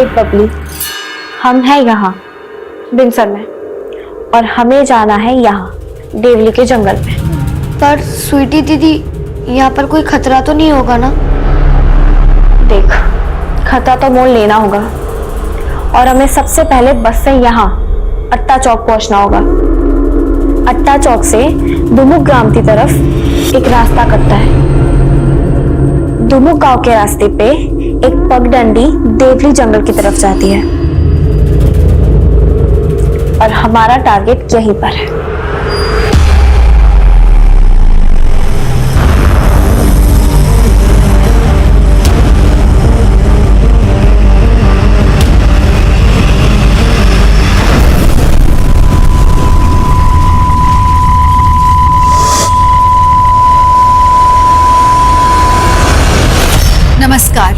देख बबली, हम हैं यहाँ बिनसर में और हमें जाना है यहाँ देवली के जंगल में। पर स्वीटी दीदी, यहाँ पर कोई खतरा तो नहीं होगा ना? देख, खतरा तो मोल लेना होगा और हमें सबसे पहले बस से यहाँ अट्टा चौक पहुंचना होगा। अट्टा चौक से दुमुक ग्राम की तरफ एक रास्ता कटता है। दुमुक गांव के रास्ते पे एक पगडंडी देवली जंगल की तरफ जाती है और हमारा टारगेट यहीं पर है। नमस्कार,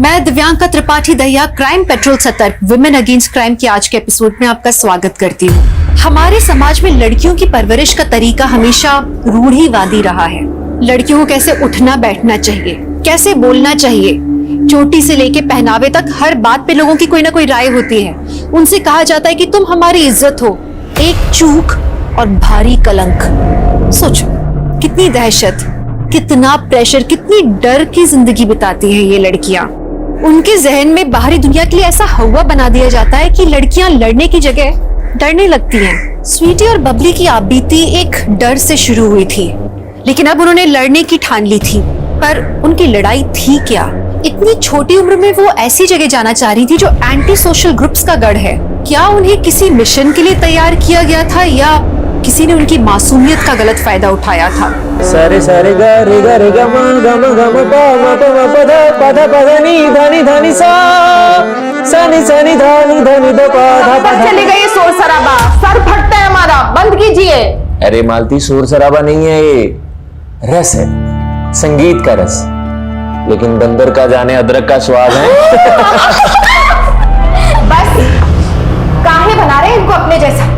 मैं दिव्यांका त्रिपाठी दहिया क्राइम पेट्रोल सतर्क विमेन अगेंस्ट क्राइम के आज के एपिसोड में आपका स्वागत करती हूँ। हमारे समाज में लड़कियों की परवरिश का तरीका हमेशा रूढ़िवादी रहा है। लड़कियों को कैसे उठना बैठना चाहिए, कैसे बोलना चाहिए, चोटी से लेके पहनावे तक हर बात पे लोगों की कोई ना कोई राय होती है। उनसे कहा जाता है कि तुम हमारी इज्जत हो, एक चूक और भारी कलंक। सोचो कितनी दहशत, कितना प्रेशर, कितनी डर की जिंदगी बिताती हैं ये लड़कियां। उनके जहन में बाहरी दुनिया के लिए ऐसा हवा बना दिया जाता है कि लड़कियां लड़ने की जगह डरने लगती हैं। स्वीटी और बबली की आपबीती एक डर से शुरू हुई थी, लेकिन अब उन्होंने लड़ने की ठान ली थी। पर उनकी लड़ाई थी क्या? इतनी छोटी उम्र में वो ऐसी जगह जाना चाह रही थी जो एंटी सोशल ग्रुप्स का गढ़ है। क्या उन्हें किसी मिशन के लिए तैयार किया गया था या किसी ने उनकी मासूमियत का गलत फायदा उठाया था? सारे सारे गा रे ग म ग म ग म प म प म प ध प ध प ध नी ध नी ध नी सा नी ध नी ध नी ध प ध प ध। चले गए शोर शराबा, सर फटता है हमारा, बंद कीजिए। अरे मालती, शोर शराबा नहीं है, ये रस है, संगीत का रस। लेकिन बंदर का जाने अदरक का स्वाद है। बस, काहे बना रहे इनको अपने जैसा?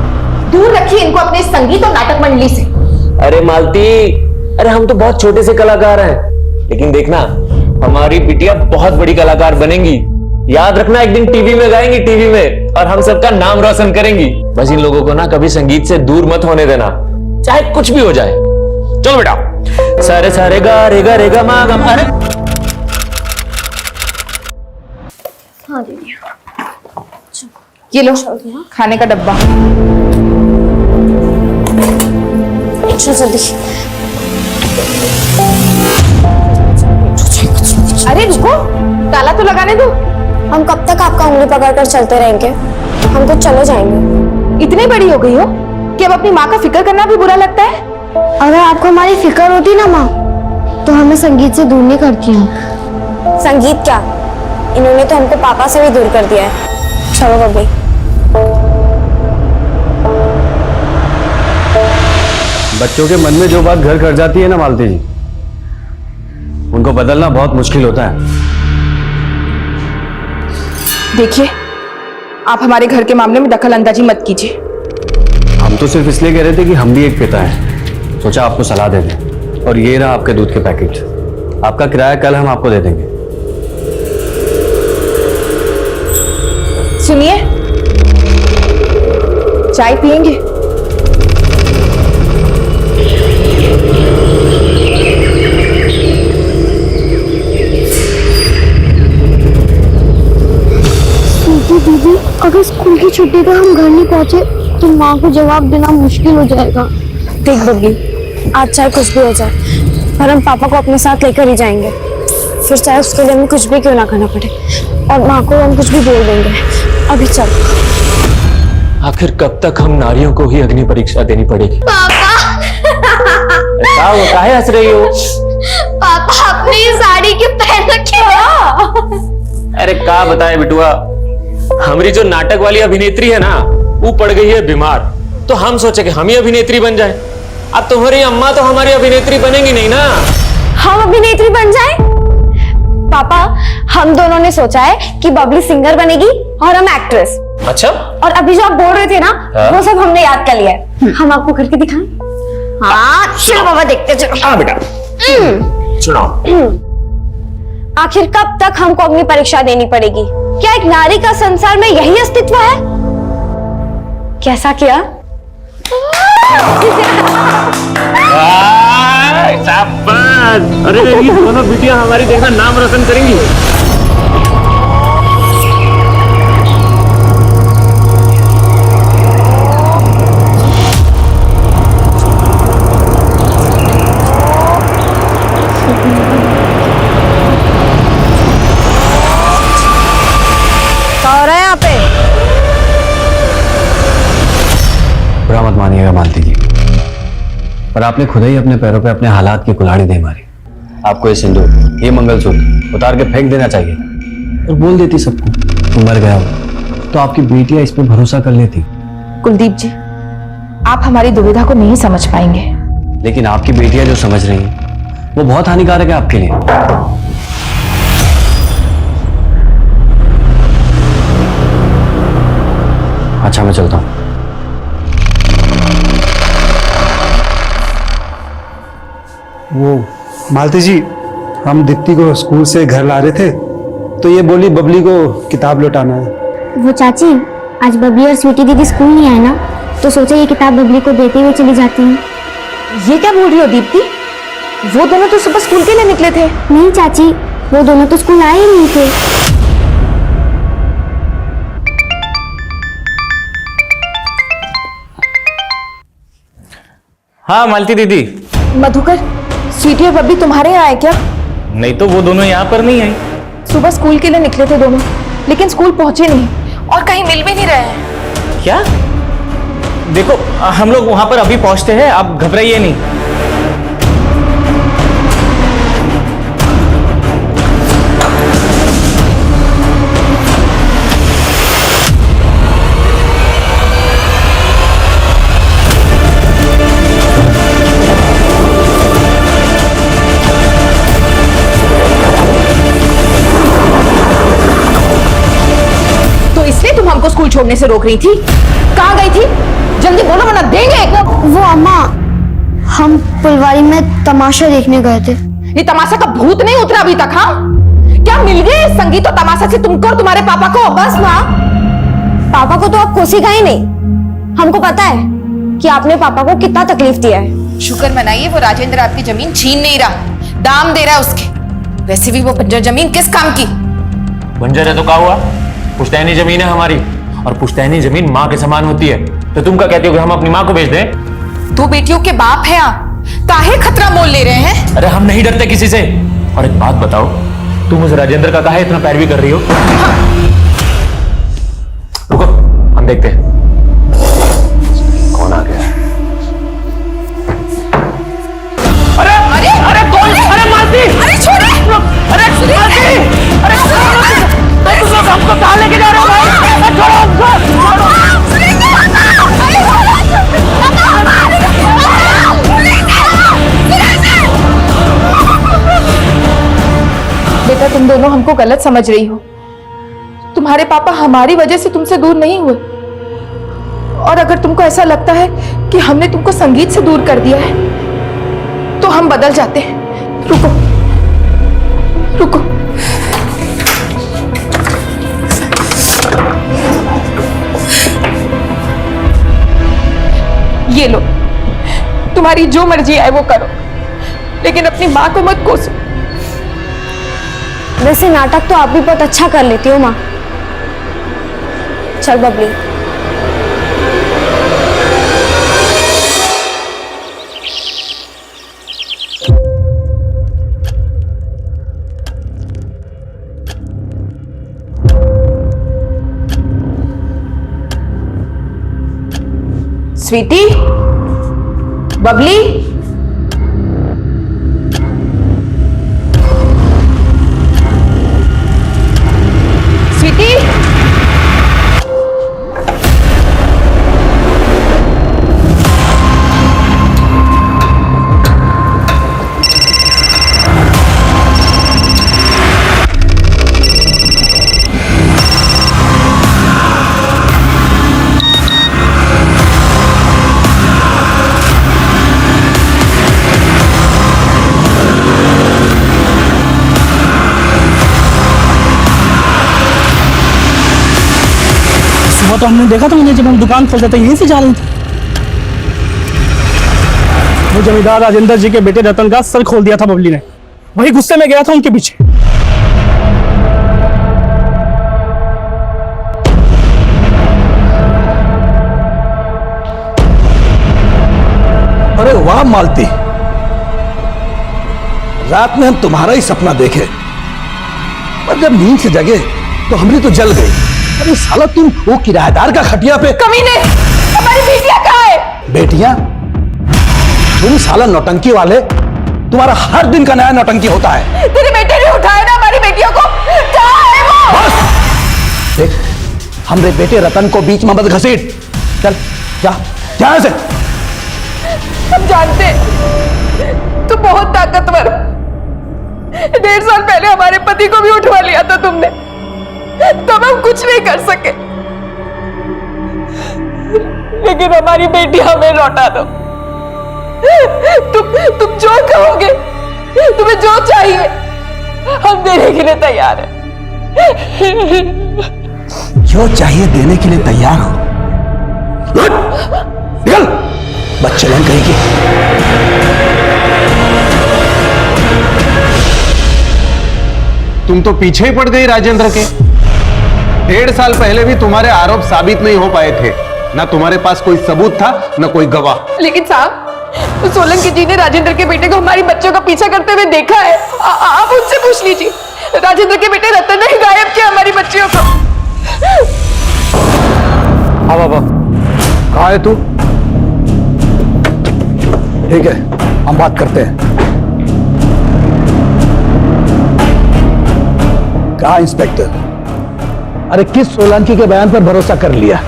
दूर रखिए इनको अपने संगीत और नाटक मंडली से। अरे मालती, अरे हम तो बहुत छोटे से कलाकार हैं, लेकिन देखना हमारी बिटिया बहुत बड़ी कलाकार बनेंगी। याद रखना, एक दिन टीवी में गाएंगी, टीवी में, और हम सबका नाम रोशन करेंगी। बस इन लोगों को ना कभी संगीत से दूर मत होने देना, चाहे कुछ भी हो जाए। चलो बेटा, सारे सारे गा रे ग मा ग म। अरे हाँ दीदी, ये लो खाने का डब्बा। जल्दी। अरे रुको, ताला तो लगाने दो। हम कब तक आपका उंगली पकड़कर चलते रहेंगे? हम तो चले जाएंगे। इतनी बड़ी हो गई हो कि अब अपनी माँ का फिक्र करना भी बुरा लगता है। अगर आपको हमारी फिक्र होती ना माँ, तो हमें संगीत से दूर नहीं करती हैं। संगीत क्या, इन्होंने तो हमको पापा से भी दूर कर दिया है। चलो बब्बी। बच्चों के मन में जो बात घर कर जाती है ना मालती जी, उनको बदलना बहुत मुश्किल होता है। देखिए, आप हमारे घर के मामले में दखल अंदाजी मत कीजिए। हम तो सिर्फ इसलिए कह रहे थे कि हम भी एक पिता हैं, सोचा आपको सलाह दे दें। और ये रहा आपके दूध के पैकेट, आपका किराया कल हम आपको दे देंगे। सुनिए, चाय पियेंगे? दीदी, अगर स्कूल की छुट्टी पर हम घर नहीं पहुंचे तो माँ को जवाब देना मुश्किल हो जाएगा। देख बब्बी, आज चाहे कुछ भी हो जाए, पर हम पापा को अपने साथ लेकर ही जाएंगे। फिर चाहे उसके लिए हमें कुछ भी क्यों ना करना पड़े, और माँ को हम कुछ भी बोल देंगे। अभी चल। आखिर कब तक हम नारियों को ही अग्नि परीक्षा देनी पड़ेगी? पापा, क्या वो काहे हंस रही हो? पापा अपनी साड़ी क्यों पहन रखी हो? अरे क्या बताए बिटुआ, हमारी जो नाटक वाली अभिनेत्री है ना, वो पड़ गई है बीमार, तो हम सोचे कि हम ही अभिनेत्री बन जाए। अब तुम्हारी अम्मा तो हमारी अभिनेत्री बनेंगी नहीं ना। हम अभिनेत्री बन जाए? पापा, हम दोनों ने सोचा है कि बबली सिंगर बनेगी और हम एक्ट्रेस। अच्छा, और अभी जो आप बोल रहे थे ना, हाँ? वो सब हमने याद कर लिया है। हम आपको करके दिखाएं? हाँ चलो बाबा, देखते चलो। हाँ बेटा, सुनाओ। आखिर कब तक हमको अग्नि परीक्षा देनी पड़ेगी? क्या एक नारी का संसार में यही अस्तित्व है? कैसा किया? शाबाश! अरे ये दोनों बिटिया हमारी देखना नाम रोशन करेंगी। बुरा मत मानिएगा मालती जी, पर आपने खुद ही अपने पैरों पे अपने हालात की कुल्हाड़ी दे मारी। आपको ये सिंदूर, ये मंगलसूत्र उतार के फेंक देना चाहिए और बोल देती सबको तुम मर गया हो, तो आपकी बेटियां इस पे भरोसा कर लेती। कुलदीप जी, आप हमारी दुविधा को नहीं समझ पाएंगे। लेकिन आपकी बेटियां जो समझ रही हैं वो बहुत हानिकारक है आपके लिए। अच्छा मैं चलता हूं। वो मालती जी, हम दीप्ति को स्कूल से घर ला रहे थे तो ये बोली बबली को किताब लौटाना है। वो चाची, आज बबली और स्वीटी दीदी स्कूल नहीं आए ना, तो सोचा ये किताब बबली को देते हुए चली जाती हूँ। ये क्या बोल रही हो दीप्ति? वो दोनों तो सुबह स्कूल के लिए निकले थे। नहीं चाची, वो दोनों तो स्कूल आए ही नहीं थे। हाँ मालती दीदी। मधुकर, स्वीटी और बब्बी तुम्हारे यहाँ आए क्या? नहीं तो वो दोनों यहाँ पर नहीं आई। सुबह स्कूल के लिए निकले थे दोनों, लेकिन स्कूल पहुंचे नहीं और कहीं मिल भी नहीं रहे हैं। क्या? देखो हम लोग वहां पर अभी पहुंचते हैं, आप घबराइए नहीं। हमको स्कूल छोड़ने से रोक रही थी। कहाँ गई थी? जल्दी बोलो वरना देंगे एक। वो अम्मा, हम फुलवारी में तमाशा देखने गए थे। ये तमाशा का भूत नहीं उतरा अभी तक? हाँ, क्या मिल गए संगीत और तमाशा से तुमको और तुम्हारे पापा को? बस माँ, पापा को तो आप कोसिका ही नहीं। हमको पता है कि आपने पापा को कितना तकलीफ दिया है। शुक्र मनाइए वो राजेंद्र आपकी जमीन छीन नहीं रहा, दाम दे रहा है उसके। वैसे भी वो बंजर जमीन किस काम की? बंजर है तो क्या हुआ? पुश्तैनी जमीन है हमारी, और पुश्तैनी जमीन माँ के समान होती है। तो तुम क्या कहती हो कि हम अपनी माँ को बेच दें? दो बेटियों के बाप हैं आप, काहे खतरा मोल ले रहे हैं? अरे हम नहीं डरते किसी से। और एक बात बताओ, तुम उस राजेंद्र का काहे इतना पैरवी कर रही हो? हाँ। रुको, हम देखते हैं कौन आ गया। अरे अरे अरे कौन? अरे मालती! अरे छोड़े! अरे मालती! अरे तुम लोग हमको कहाँ लेके जा रहे हो भाई? छोड़ो हमको! बेटा, तुम दोनों हमको गलत समझ रही हो। तुम्हारे पापा हमारी वजह से तुमसे दूर नहीं हुए। और अगर तुमको ऐसा लगता है कि हमने तुमको संगीत से दूर कर दिया है तो हम बदल जाते हैं। रुको रुको, ये लो, तुम्हारी जो मर्जी है वो करो, लेकिन अपनी माँ को मत कोसो। वैसे नाटक तो आप भी बहुत अच्छा कर लेती हो माँ। चल बबली। स्वीटी, बबली, स्वीटी, तो हमने देखा था उन्हें जब हम दुकान खोलते थे, यहीं से जा रही थी। वो जमींदार राजेंद्र जी के बेटे रतन का सर खोल दिया था बबली ने, वही गुस्से में गया था उनके पीछे। अरे वाह मालती, रात में हम तुम्हारा ही सपना देखे, पर जब नींद से जगे तो हमरी तो जल गई। अरे साला तुम वो किराएदार का खटिया पे। कमीने, हमारी बेटियां कहाँ है? बेटियां? तुम साला नौटंकी वाले, तुम्हारा हर दिन का नया नौटंकी होता है। तेरे बेटे ने उठाया ना हमारी बेटियों को, कहाँ है वो? बस देख, हमरे बेटे रतन को बीच में मत घसीट। चल जा, जा यहाँ से। हम जानते तू बहुत ताकतवर। 1.5 साल पहले हमारे पति को भी उठवा लिया था तुमने, तब हम कुछ नहीं कर सके, लेकिन हमारी बेटी हमें लौटा दो। तुम जो कहोगे, तुम्हें जो चाहिए हम देने के लिए तैयार हैं। जो चाहिए देने के लिए तैयार हो। निकल, बच्चे लोग कहेंगे। तुम तो पीछे ही पड़ गई राजेंद्र के। 1.5 साल पहले भी तुम्हारे आरोप साबित नहीं हो पाए थे, ना तुम्हारे पास कोई सबूत था न कोई गवाह। लेकिन साहब, सोलंकी जी ने राजेंद्र के बेटे को हमारी बच्चों का पीछा करते हुए देखा है। आप उनसे पूछ लीजिए, राजेंद्र के बेटे रतन ने ही गायब किया हमारी बच्चियों को। हाँ बाबा, कहाँ है तू? ठीक है, हम बात करते हैं। कहा इंस्पेक्टर? अरे किस सोलंकी के बयान पर भरोसा कर लिया?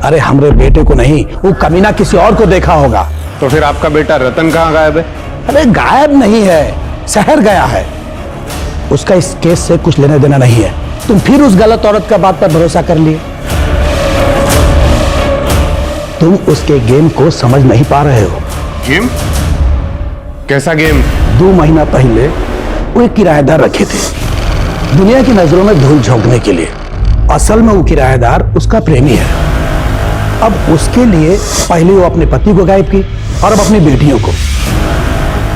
अरे हमरे बेटे को नहीं, वो कमीना किसी और को देखा होगा। तो फिर आपका बेटा रतन कहाँ गायब है? अरे गायब नहीं है, शहर गया है। उसका इस केस से कुछ लेना देना नहीं है। तुम फिर उस गलत औरत का बात पर भरोसा कर लिए। तुम उसके गेम को समझ नहीं पा रहे हो। गेम? कैसा गेम? 2 महीना पहले वो एक किराएदार रखे थे, दुनिया की नजरों में धूल झोंकने के लिए। असल में वो किराएदार उसका प्रेमी है। अब उसके लिए पहले वो अपने पति को गायब की और अब अपनी बेटियों को।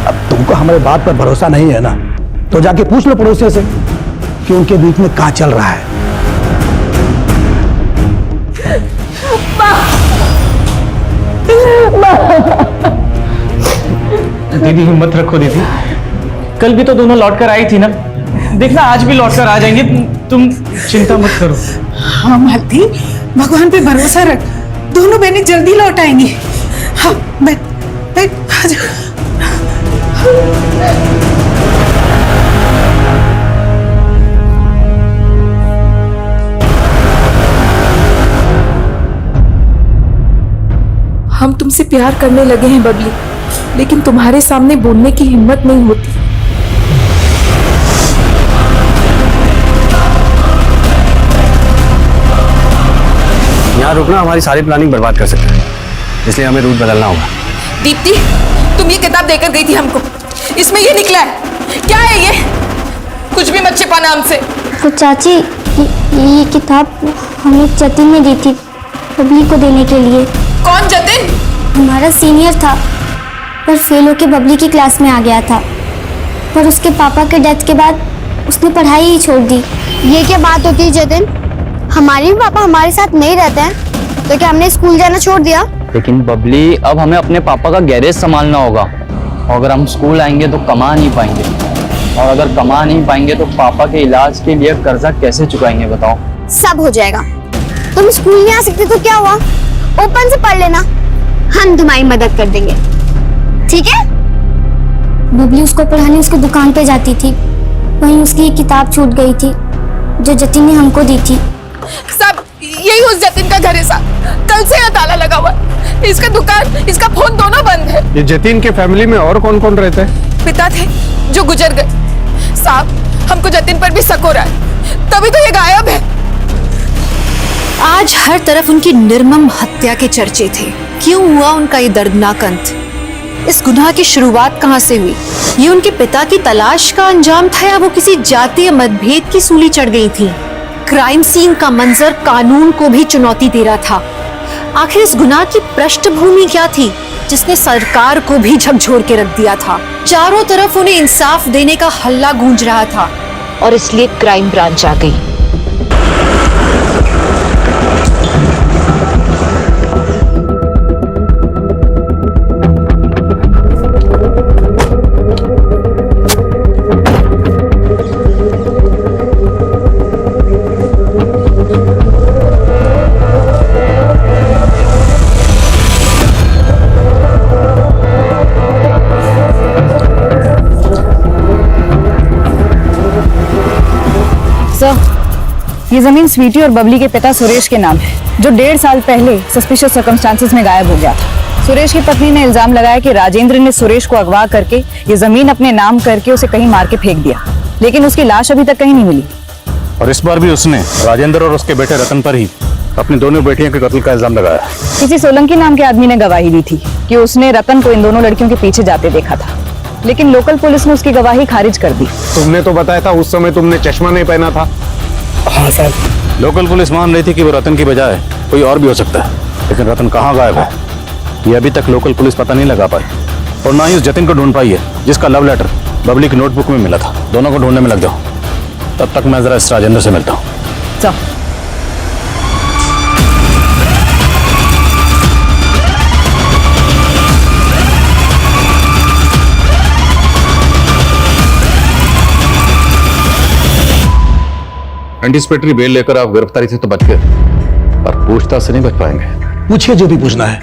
अब तुमको हमारे बात पर भरोसा नहीं है ना, तो जाके पूछ लो पड़ोसियों से कि उनके बीच में क्या चल रहा है। दीदी हिम्मत रखो दीदी, कल भी तो दोनों लौटकर आई थी ना, देखना आज भी लौटकर आ जाएंगे। तुम चिंता मत करो। हाँ मालती, भगवान पे भरोसा रख, दोनों बहनें जल्दी लौट आएंगी। हाँ बैठ बैठ, आ जा। हम तुमसे प्यार करने लगे हैं बबली, लेकिन तुम्हारे सामने बोलने की हिम्मत नहीं होती। यहाँ रुकना हमारी सारी प्लानिंग बर्बाद कर सकता है, इसलिए हमें रूट बदलना होगा। दीप्ति, तुम ये किताब देकर गई थी हमको, इसमें ये निकला है। क्या है ये? कुछ भी मत छिपाना हमसे। तो चाची, ये किताब हमें जतिन ने दी थी बबली को देने के लिए। कौन जतिन? हमारा सीनियर था, पर फेल होके बबली की क्लास में आ गया था, पर उसके पापा के डेथ के बाद उसने पढ़ाई ही छोड़ दी। ये क्या बात होती है जतिन? हमारे भी पापा हमारे साथ नहीं रहते हैं, तो क्या हमने स्कूल जाना छोड़ दिया? लेकिन बबली, अब हमें अपने पापा का गैरेज संभालना होगा, और अगर हम स्कूल आएंगे तो कमा नहीं पाएंगे, और अगर कमा नहीं पाएंगे तो पापा के इलाज के लिए कर्जा कैसे चुकाएंगे बताओ? सब हो जाएगा। तुम स्कूल नहीं आ सकते तो क्या हुआ, ओपन से पढ़ लेना, हम तुम्हारी मदद कर देंगे, ठीक है? बबली उसको पढ़ाने उसकी दुकान पे जाती थी, वहीं उसकी एक किताब छूट गई थी जो जतिन ने हमको दी थी। सब यही उस जतिन का घर है साहब, कल से यहाँ ताला लगा हुआ है, इसका दुकान, इसका फोन दोनों बंद है। ये जतिन के फैमिली में और कौन कौन रहता है? पिता थे जो गुजर गए साहब, हमको जतिन पर भी शक हो रहा है, तभी तो ये गायब है। आज हर तरफ उनकी निर्मम हत्या के चर्चे थे। क्यों हुआ उनका ये दर्दनाक अंत? इस गुनाह की शुरुआत कहाँ से हुई? ये उनके पिता की तलाश का अंजाम था, या वो किसी जातीय मतभेद की सूली चढ़ गई थी? क्राइम सीन का मंजर कानून को भी चुनौती दे रहा था। आखिर इस गुनाह की पृष्ठभूमि क्या थी जिसने सरकार को भी झकझोर के रख दिया था? चारों तरफ उन्हें इंसाफ देने का हल्ला गूंज रहा था और इसलिए क्राइम ब्रांच आ गई। ये जमीन स्वीटी और बबली के पिता सुरेश के नाम है, जो 1.5 साल पहले सस्पिशियस सर्कमस्टांसेस में गायब हो गया था। सुरेश की पत्नी ने इल्जाम लगाया कि राजेंद्र ने सुरेश को अगवा करके ये जमीन अपने नाम करके उसे कहीं मार के फेंक दिया, लेकिन उसकी लाश अभी तक कहीं नहीं मिली। और इस बार भी उसने राजेंद्र और उसके बेटे रतन पर ही अपनी दोनों बेटियों के कत्ल का इल्जाम लगाया। किसी सोलंकी नाम के आदमी ने गवाही दी थी कि उसने रतन को इन दोनों लड़कियों के पीछे जाते देखा था, लेकिन लोकल पुलिस ने उसकी गवाही खारिज कर दी। तुमने तो बताया था उस समय तुमने चश्मा नहीं पहना था। हाँ सर। लोकल पुलिस मान रही थी कि वो रतन की बजाय कोई और भी हो सकता है, लेकिन रतन कहाँ गायब है ये अभी तक लोकल पुलिस पता नहीं लगा पाई, और ना ही उस जतिन को ढूंढ पाई है जिसका लव लेटर बबली की नोटबुक में मिला था। दोनों को ढूंढने में लग जाओ, तब तक मैं जरा इस राजेंद्र से मिलता हूँ। चल। एंटीसिपेटरी बेल लेकर आप गिरफ्तारी से तो बच गए, पर पूछताछ से नहीं बच पाएंगे। पूछिए जो भी पूछना है,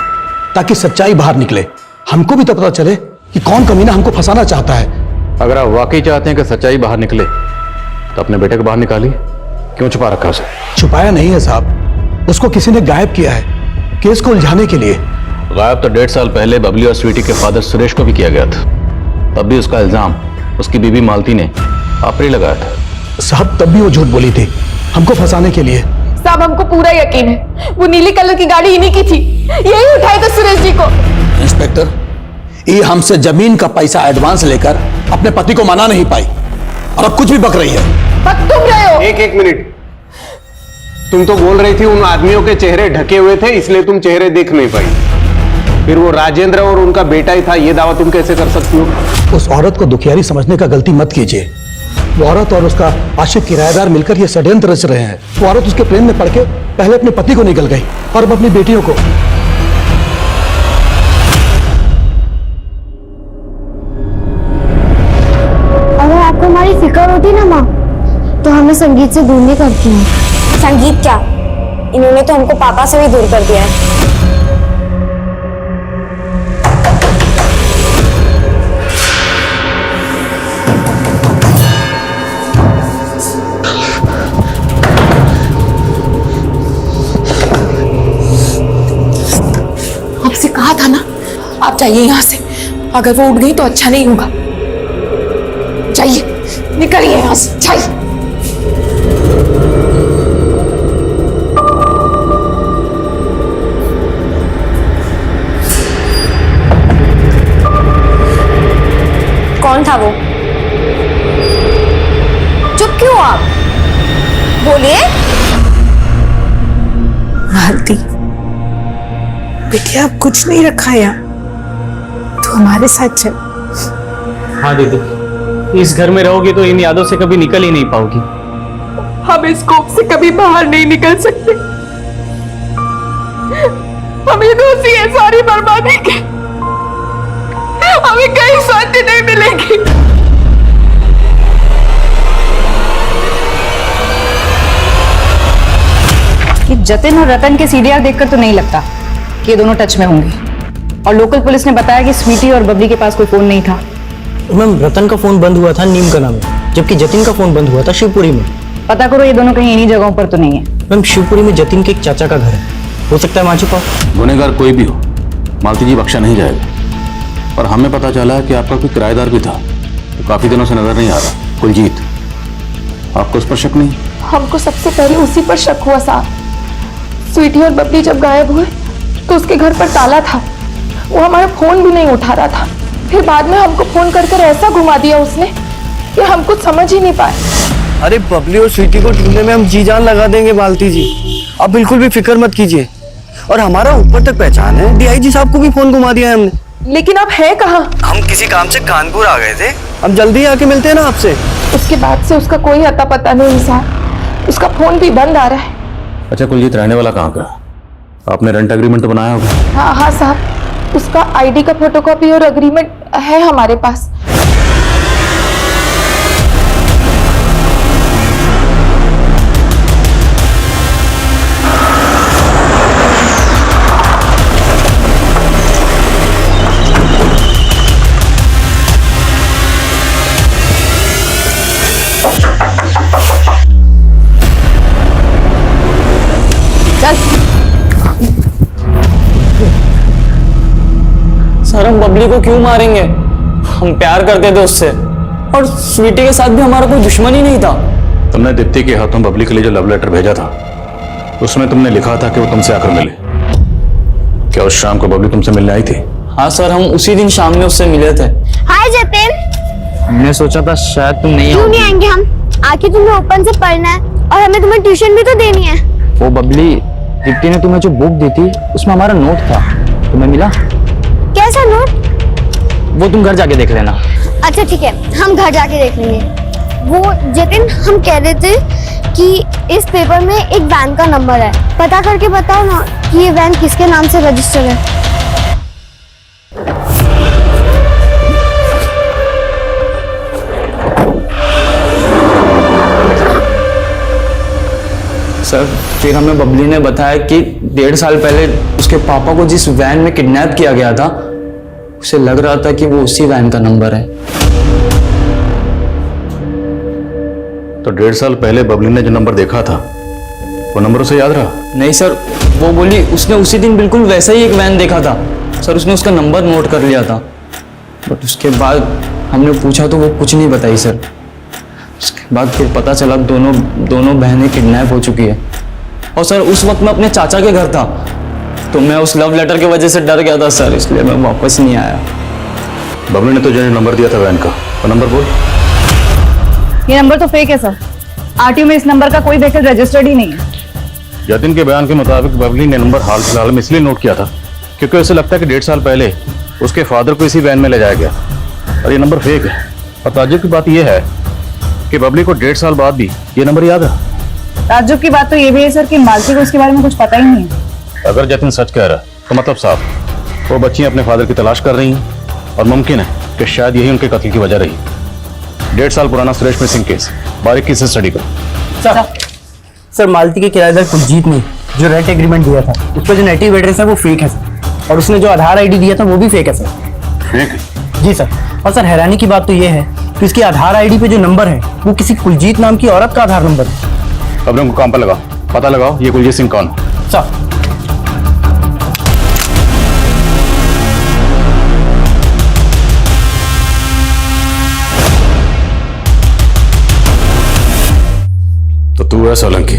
ताकि सच्चाई बाहर निकले, हमको भी तो पता चले कि कौन कमीना हमको फंसाना चाहता है। अगर आप वाकई चाहते हैं कि सच्चाई बाहर निकले तो अपने बेटे को बाहर निकालिए। क्यों छुपा रखा उसे? छुपाया नहीं है साहब, उसको किसी ने गायब किया है केस को उलझाने के लिए। गायब तो 1.5 साल पहले बबली और स्वीटी के फादर सुरेश को भी किया गया था, तब भी उसका इल्जाम उसकी बीवी मालती ने आप पर ही लगाया था। साहब तब भी वो झूठ बोली थी हमको फंसाने के लिए। साहब हमको पूरा यकीन है वो नीली कलर की गाड़ी इन्हीं की थी, यही उठाए थे सुरेश जी को। इंस्पेक्टर, ये हमसे जमीन का पैसा एडवांस लेकर अपने पति को मना नहीं पाई और अब कुछ भी बक रही है। बक तुम रहे हो। एक मिनट, तुम तो बोल रही थी उन आदमियों के चेहरे ढके हुए थे इसलिए तुम चेहरे देख नहीं पाई, फिर वो राजेंद्र और उनका बेटा ही था, ये दावा तुम कैसे कर सकती हो? उस औरत को दुखियारी समझने का गलती मत कीजिए। वो औरत और उसका आशिक किराएदार मिलकर ये षड्यंत्र रच रहे हैं। वो औरत उसके प्रेम में पड़ के पहले अपने पति को निकल गई और अब अपनी बेटियों को। अगर आपको हमारी फिक्र होती ना माँ, तो हमें संगीत से दूर नहीं करती हैं। संगीत क्या, इन्होंने तो हमको पापा से भी दूर कर दिया है। आपसे कहा था ना, आप जाइए यहाँ से, अगर वो उठ गई तो अच्छा नहीं होगा। जाइए, निकलिए यहाँ से, जाइए। कौन था वो? चुप क्यों आप? बोलिए। मालती, बेटिया अब कुछ नहीं रखा है यहाँ, तो हमारे साथ चल। हाँ दीदी, इस घर में रहोगी तो इन यादों से कभी निकल ही नहीं पाओगी। हम इस कोप से कभी बाहर नहीं निकल सकते। हमें दोषी है सारी बर्बादी के, हमें कहीं शांति नहीं मिलेगी। कि जतिन और रतन के सीडीआर देखकर तो नहीं लगता कि ये दोनों टच में होंगे, और लोकल पुलिस ने बताया कि स्वीटी और बबली के पास कोई फोन नहीं था। मैम, रतन का फोन बंद हुआ था नीम का नाम में, जबकि जतिन का फोन बंद हुआ था शिवपुरी में। पता करो ये दोनों कहीं इन्हीं जगहों पर तो नहीं है। मैम, शिवपुरी में जतिन के एक चाचा का घर है, हो सकता है वहां छुपा। गुनहगार कोई भी हो, मालती जी बख्शा नहीं जाएगा। और हमें पता चला कि आपका कोई किराएदार भी था, तो काफी दिनों से नजर नहीं आ रहा, कुलजीत। आपको उस पर शक नहीं? हमको सबसे पहले उसी पर शक हुआ साहब। स्वीटी और बबली जब गायब हुए तो उसके घर पर ताला था, वो हमारा फोन भी नहीं उठा रहा था। फिर बाद में हमको फोन कर कर ऐसा घुमा दिया उसने कि हम कुछ समझ ही नहीं पाए। अरे बबली और स्वीटी को ढूंढने में हम जी जान लगा देंगे मालती जी, आप बिल्कुल भी फिक्र मत कीजिए। और हमारा ऊपर तक पहचान है, डीआईजी साहब को भी फोन घुमा दिया है हमने। लेकिन आप है कहाँ? हम किसी काम से कानपुर आ गए थे, हम जल्दी आके मिलते हैं ना आपसे। उसके बाद से उसका कोई अता पता नहीं साहब, उसका फोन भी बंद आ रहा है। अच्छा कुलजीत रहने वाला कहाँ का? आपने रेंट एग्रीमेंट तो बनाया होगा? हाँ हाँ साहब, उसका आईडी का फोटोकॉपी और एग्रीमेंट है हमारे पास। सर हम बबली को क्यों मारेंगे? हम प्यार करते थे उससे, और स्वीटी के साथ भी हमारा कोई दुश्मन ही नहीं था। तुमने दीप्ति के हाथों बबली के लिए जो लव लेटर भेजा था, उसमें तुमने लिखा था कि वो तुमसे आकर मिले। क्या उस शाम को बबली तुमसे मिलने आई थी? हाँ सर, हम उसी दिन शाम में उससे मिले थे। हाय जतिन। हमने सोचा था शायद तुम नहीं क्यों नहीं आएंगे हम? आके तुम्हें ओपन से पढ़ना है और हमें तुम्हें ट्यूशन भी तो देनी है। वो बबली, दीप्ति ने तुम्हें जो बुक दी थी उसमें हमारा नोट था, तुम्हें मिला? कैसा नोट? वो तुम घर जाके देख लेना। अच्छा ठीक है, हम घर जाके देख लेंगे। वो जतिन, हम कह रहे थे कि इस पेपर में एक वैन का नंबर है, पता करके बताओ ना कि ये वैन किसके नाम से रजिस्टर है। सर फिर हमें बबली ने बताया कि 1.5 साल पहले उसके पापा को जिस वैन में किडनैप किया गया था, उसे लग रहा था कि वो उसी वैन का नंबर है। तो 1.5 साल पहले बबली ने जो नंबर देखा था, वो नंबर उसे याद रहा? नहीं सर, वो बोली उसने उसी दिन बिल्कुल वैसा ही एक वैन देखा था। सर उसने उसका नंबर नोट कर लिया था, बट उसके बाद हमने पूछा तो वो कुछ नहीं बताई सर। उसके बाद फिर पता चला दोनों बहनें किडनैप हो चुकी है। और सर उस वक्त मैं अपने चाचा के घर था, तो मैं उस लव लेटर की वजह से डर गया था सर, इसलिए मैं वापस नहीं आया। बबली ने तो जो नंबर दिया था वैन का, वो नंबर बोल। ये नंबर तो फेक है सर, आरटीओ में इस नंबर का कोई व्हीकल रजिस्टर्ड ही नहीं है। जतिन के बयान के मुताबिक बबली ने नंबर हाल फिलहाल में इसलिए नोट किया था क्योंकि उसे लगता है कि 1.5 साल पहले उसके फादर को इसी वैन में ले जाया गया, और ये नंबर फेक है। और ताज्जुब की बात यह है कि बबली को 1.5 साल बाद भी ये नंबर याद है। ताज्जुब की बात तो ये भी है सर कि मालती को इसके बारे में कुछ पता ही नहीं है। अगर जतिन सच कह रहा है तो मतलब साफ वो बच्चियां अपने फादर की तलाश कर रही हैं, और मुमकिन है कि शायद यही उनके कत्ल की वजह रही। 1.5 साल पुराना सुरेश मिसिंग केस बारीकी से स्टडी करो। सर मालती के किराएदार कुलजीत ने जो रेंट एग्रीमेंट दिया था, उस पर जो नेटिव एड्रेस है वो फेक है सर, और उसने जो आधार आईडी दिया था वो भी फेक है सर। फेक है? जी सर। और सर हैरानी की बात तो ये है कि उसकी आधार आईडी पे जो नंबर है वो किसी कुलजीत नाम की औरत का आधार नंबर है। अब उनको काम पर लगाओ, पता लगाओ ये कुलजीत सिंह कौन है। सर तो तू है सोलंकी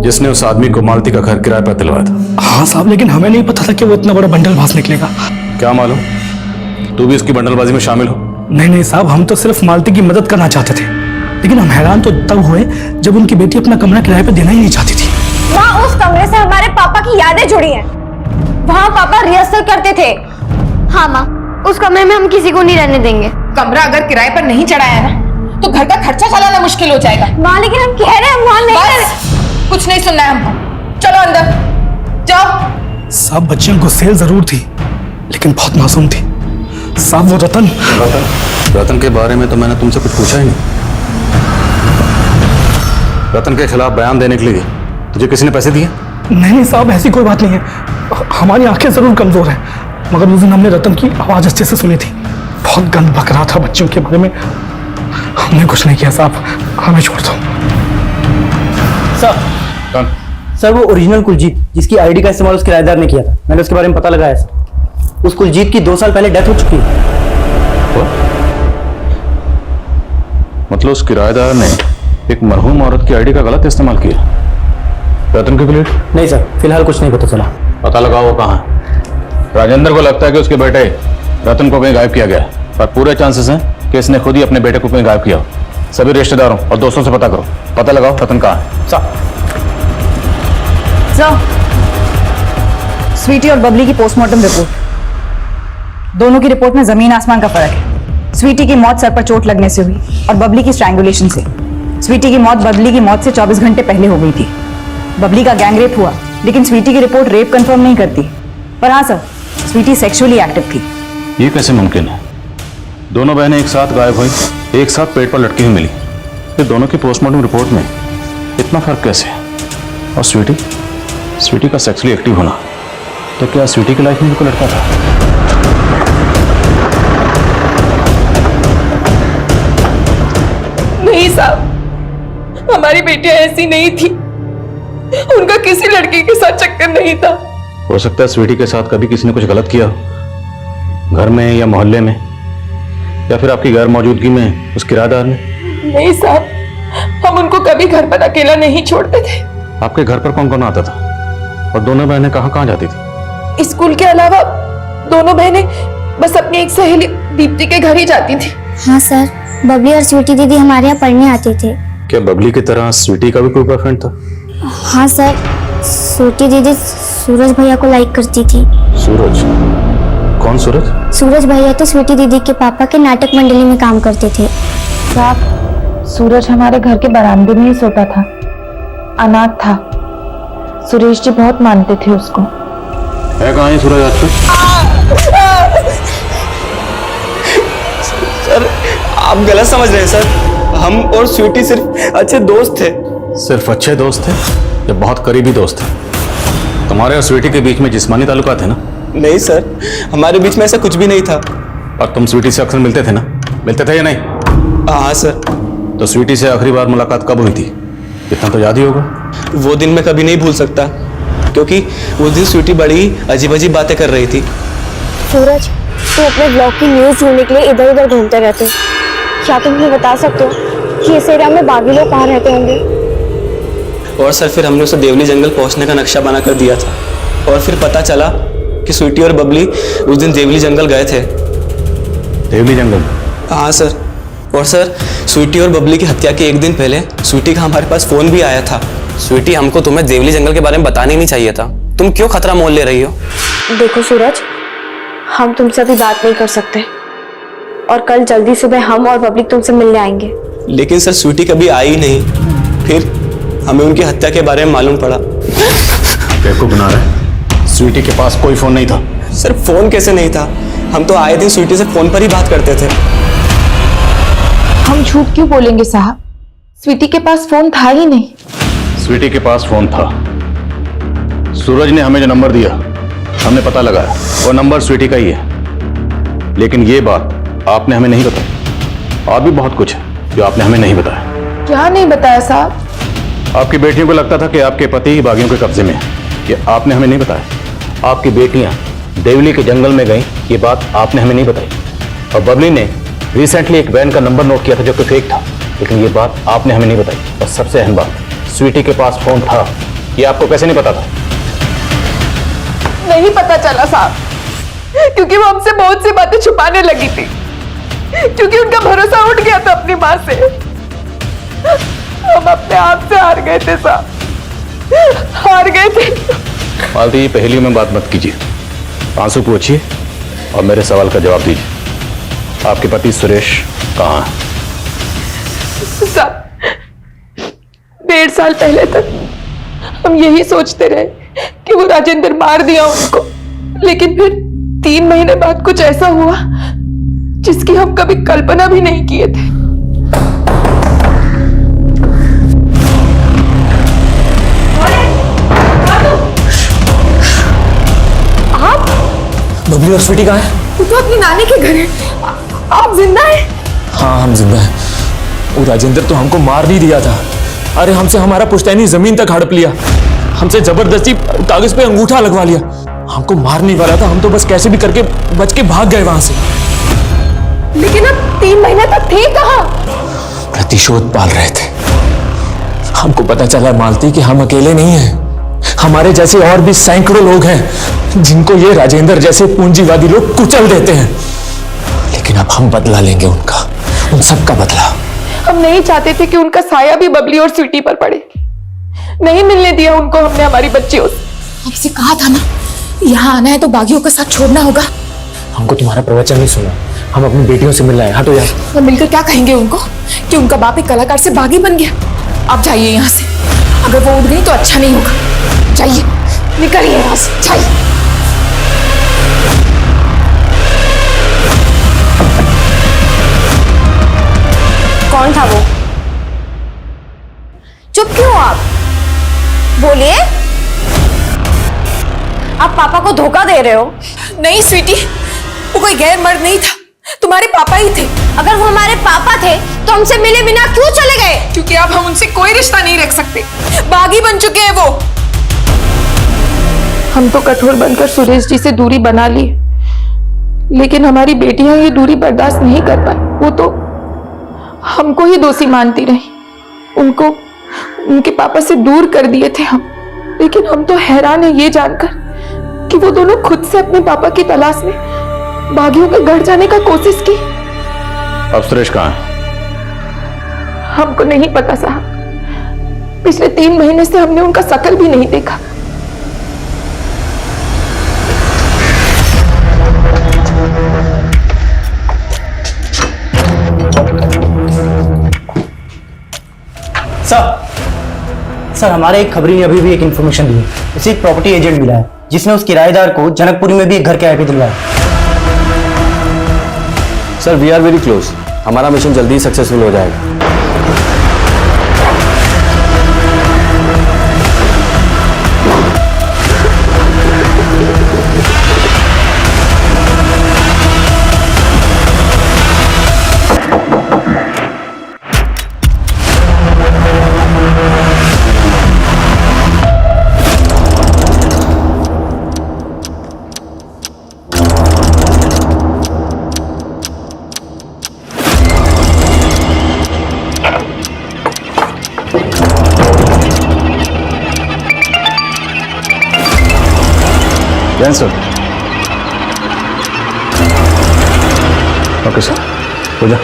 जिसने उस आदमी को मालती का घर किराए पर दिलवाया था? हाँ साहब, लेकिन हमें नहीं पता था कि वो इतना बड़ा बंडलबाज निकलेगा। क्या मालूम तू भी इसकी बंडलबाजी में शामिल हो? नहीं नहीं साहब, हम तो सिर्फ मालती की मदद करना चाहते थे, लेकिन हम हैरान तो तब हुए जब उनकी बेटी अपना कमरा किराए पर देना ही नहीं चाहती थी। वहाँ उस कमरे से हमारे पापा की यादें जुड़ी हैं। वहाँ पापा रिहर्सल करते थे। हाँ माँ, उस कमरे में हम किसी को नहीं रहने देंगे। कमरा अगर किराए पर नहीं चढ़ाया ना तो घर का खर्चा चलाना मुश्किल हो जाएगा। माँ लेकिन हम कह रहे हैं वहाँ नहीं। कुछ नहीं सुनना है हमको, चलो अंदर जाओ। सब बच्चियां गुस्सेल जरूर थी, लेकिन बहुत मासूम थी। साहब वो रतन के बारे में तो मैंने तुमसे कुछ पूछा ही नहीं। रतन के खिलाफ बयान देने के लिए तुझे किसी ने पैसे दिए? नहीं साहब, ऐसी कोई बात नहीं है। हमारी आंखें जरूर कमजोर हैं, मगर उस दिन हमने रतन की आवाज अच्छे से सुनी थी। बहुत गंद बक रहा था बच्चों के बारे में। हमने कुछ नहीं किया साहब, हमें छोड़ दो। सर वो ओरिजिनल कुलजीत जिसकी आईडी का इस्तेमाल उस किराएदार ने किया था, मैंने उसके बारे में पता लगाया सर। उस कुलजीत की 2 साल पहले डेथ हो चुकी है। मतलब उस किराएदार ने एक मरहूम औरत की आईडी का गलत इस्तेमाल किया? रतन की प्लेट? नहीं सर, फिलहाल कुछ नहीं पता चला। पता लगाओ वो कहाँ है। राजेंद्र को लगता है कि उसके बेटे रतन को कहीं गायब किया गया है, और पूरे चांसेस हैं कि इसने खुद ही अपने बेटे को कहीं गायब किया। सभी रिश्तेदारों और दोस्तों से पता करो, पता लगाओ रतन कहाँ है। स्वीटी और बबली की पोस्टमार्टम रिपोर्ट, दोनों की रिपोर्ट में जमीन आसमान का फर्क है। स्वीटी की मौत सर पर चोट लगने से हुई और बबली की स्ट्रैंगुलेशन से। स्वीटी की मौत बबली की मौत से 24 घंटे पहले हो गई थी। बबली का गैंग रेप हुआ, लेकिन स्वीटी की रिपोर्ट रेप कंफर्म नहीं करती। पर हाँ सर, स्वीटी सेक्सुअली एक्टिव थी। ये कैसे मुमकिन है? दोनों बहनें एक साथ गायब हुई, एक साथ पेट पर लटकी हुई मिली, फिर दोनों की पोस्टमार्टम रिपोर्ट में इतना फर्क कैसे? और स्वीटी का सेक्सुअली एक्टिव होना, तो क्या स्वीटी की लाइफ में भी कोई लड़का था? नहीं साहब, हमारी बेटियां ऐसी नहीं थी। उनका किसी लड़के के साथ चक्कर नहीं था। हो सकता है स्वीटी के साथ कभी किसी ने कुछ गलत किया, घर में या मोहल्ले में, या फिर आपकी गैर मौजूदगी में उस किराएदार ने। नहीं साहब, हम उनको कभी घर पर अकेला नहीं छोड़ते थे। आपके घर पर कौन कौन आता था? और दोनों बहनें कहाँ कहाँ जाती थी? स्कूल के अलावा दोनों बहनें बस अपनी एक सहेली दीप्ति के घर ही जाती थी। हाँ सर, बबली और स्वीटी दीदी हमारे यहाँ पढ़ने आते थे। क्या बबली की तरह स्वीटी का भी कोई बॉयफ्रेंड था? हाँ सर, स्वीटी दीदी सूरज भैया को लाइक करती थी। सूरज? कौन सूरज? सूरज भैया तो स्वीटी दीदी के पापा के नाटक मंडली में काम करते थे। साहब, सूरज हमारे घर के बरामदे में ही सोता था, अनाथ था। सुरेश जी बहुत मानते थे उसको। है कहाँ है सूरज आजकल? सर, आप गलत समझ रहे हैं सर। हम और स्वीटी सिर्फ अच्छे दोस्त थे। सिर्फ अच्छे दोस्त थे या बहुत करीबी दोस्त थे? तुम्हारे और स्वीटी के बीच में जिस्मानी ताल्लुकात थे ना? नहीं सर, हमारे बीच में ऐसा कुछ भी नहीं था। और तुम स्वीटी से अक्सर मिलते थे ना? मिलते थे या नहीं? हाँ सर। तो स्वीटी से आखिरी बार मुलाकात कब हुई थी? इतना तो याद ही होगा। वो दिन मैं कभी नहीं भूल सकता, क्योंकि उस दिन स्वीटी बड़ी अजीब अजीब बातें कर रही थी। सूरज, तुम अपने ब्लॉग की न्यूज ढूंढने के लिए इधर उधर घूमते रहते हो। क्या तुम हमें बता सकते हो कि इस एरिया में बागी लोग कहाँ रहते होंगे? और सर, फिर हमने उसे देवली जंगल पहुंचने का नक्शा बना कर दिया था, और फिर पता चला कि स्वीटी और बबली उस दिन देवली जंगल गए थे। देवली जंगल? हाँ सर। और सर, स्वीटी और बबली की हत्या के एक दिन पहले स्वीटी का हमारे पास फोन भी आया था। स्वीटी, हमको तुम्हें देवली जंगल के बारे में बताना ही नहीं चाहिए था। तुम क्यों खतरा मोल ले रही हो? देखो सूरज, हम तुमसे अभी बात नहीं कर सकते, और कल जल्दी सुबह हम और पब्लिक तुमसे मिलने आएंगे। लेकिन सर, स्वीटी कभी आई नहीं, फिर हमें उनकी हत्या के बारे में मालूम पड़ा। बेवकूफ बना रहा है। स्वीटी के पास कोई फोन नहीं था। सर, फोन कैसे नहीं था? हम तो आए दिन स्वीटी से फोन पर ही बात करते थे। हम झूठ क्यों बोलेंगे साहब? स्वीटी के पास फोन था ही नहीं। स्वीटी के पास फोन था। सूरज ने हमें जो नंबर दिया, हमने पता लगाया, वो नंबर स्वीटी का ही है। लेकिन ये बात आपने हमें नहीं बताई। और भी बहुत कुछ है जो आपने हमें नहीं बताया। क्या नहीं बताया साहब? आपकी बेटियों को लगता था कि आपके पति बागियों के कब्जे में है। ये आपने हमें नहीं बताया। आपकी बेटियां देवली के जंगल में गईं, ये बात आपने हमें नहीं बताई। और बबली ने रिसेंटली एक वैन का नंबर नोट किया था जो कि फेक था, लेकिन ये बात आपने हमें नहीं बताई। और सबसे अहम बात, स्वीटी के पास फोन था, ये आपको कैसे नहीं पता था? नहीं पता चला साहब, क्योंकि वो हमसे बहुत सी बातें छुपाने लगी थी, क्योंकि उनका भरोसा उठ गया था अपनी माँ से। हम अपने आप से हार गए थे साहब, हार गए थे। मालती, पहेलियों में बात मत कीजिए, आंसू पूछिए और मेरे सवाल का जवाब दीजिए। आपके पति सुरेश कहाँ है? साहब, 1.5 साल पहले तक हम यही सोचते रहे कि वो राजेंद्र मार दिया उनको, लेकिन फिर 3 महीने बाद कुछ ऐसा हुआ जिसकी हम कभी कल्पना भी नहीं किए थे। आप? बबली और स्वीटी कहाँ है? वो तो अपनी नानी के घर है। आप जिंदा हैं? हाँ, हम जिंदा हैं। वो राजेंद्र तो हमको मार नहीं दिया था। अरे हमसे हमारा पुश्तैनी जमीन तक हड़प लिया, हमसे जबरदस्ती कागज पे अंगूठा लगवा लिया। हमको मार नहीं वाला था, हम तो बस कैसे भी करके बच के भाग गए वहां से। लेकिन अब 3 महीने तक थे कहाँ? प्रतिशोध पाल रहे थे। हमको पता चला मालती कि हम अकेले नहीं हैं, हमारे जैसे और भी सैकड़ों लोग हैं जिनको ये राजेंद्र जैसे पूंजीवादी लोग कुचल देते हैं। लेकिन अब हम बदला लेंगे उनका, उन सबका बदला। हम नहीं चाहते थे कि उनका साया भी बबली और स्वीटी पर पड़े। नहीं मिलने दिया उनको हमने हमारी बच्चियों से। आपसे कहा था ना, यहाँ आना है तो बागियों का साथ छोड़ना होगा। हमको तुम्हारा प्रवचन नहीं सुना, हम अपनी बेटियों से मिल रहे हैं। हटो यार। तो मिलकर क्या कहेंगे उनको कि उनका बाप एक कलाकार से बागी बन गया? आप जाइए यहाँ से, अगर वो उठ गई तो अच्छा नहीं होगा। जाइए, निकलिए यहाँ से, जाइए। कौन था वो? चुप क्यों आप? बोलिए। आप पापा को धोखा दे रहे हो। नहीं स्वीटी, वो कोई गैर मर्द नहीं था, तुम्हारे पापा ही थे। अगर वो हमारे पापा थे तो हमसे मिले बिना क्यों चले गए? क्योंकि अब हम उनसे कोई रिश्ता नहीं रख सकते, बागी बन चुके हैं वो। हम तो कठोर बनकर सुरेश जी से दूरी बना ली, लेकिन हमारी बेटियां ये दूरी बर्दाश्त नहीं कर पाई। वो तो हमको ही दोषी मानती रही। उनको उनके पापा से दूर कर दिए थे हम, लेकिन हम तो हैरान है ये जानकर कि वो दोनों खुद से अपने पापा की तलाश में बागियों के घर जाने का कोशिश की। अब सुरेश कहाँ है? हमको नहीं पता साहब, पिछले 3 महीने से हमने उनका शकल भी नहीं देखा। सर हमारे एक खबरी ने अभी भी एक इन्फॉर्मेशन दी है। उसे एक प्रॉपर्टी एजेंट मिला है जिसने उस किराएदार को जनकपुरी में भी एक घर किराए पे दिलवाया। Sir we are very close, हमारा मिशन जल्दी ही सक्सेसफुल हो जाएगा। सर ओके सर, हो जा।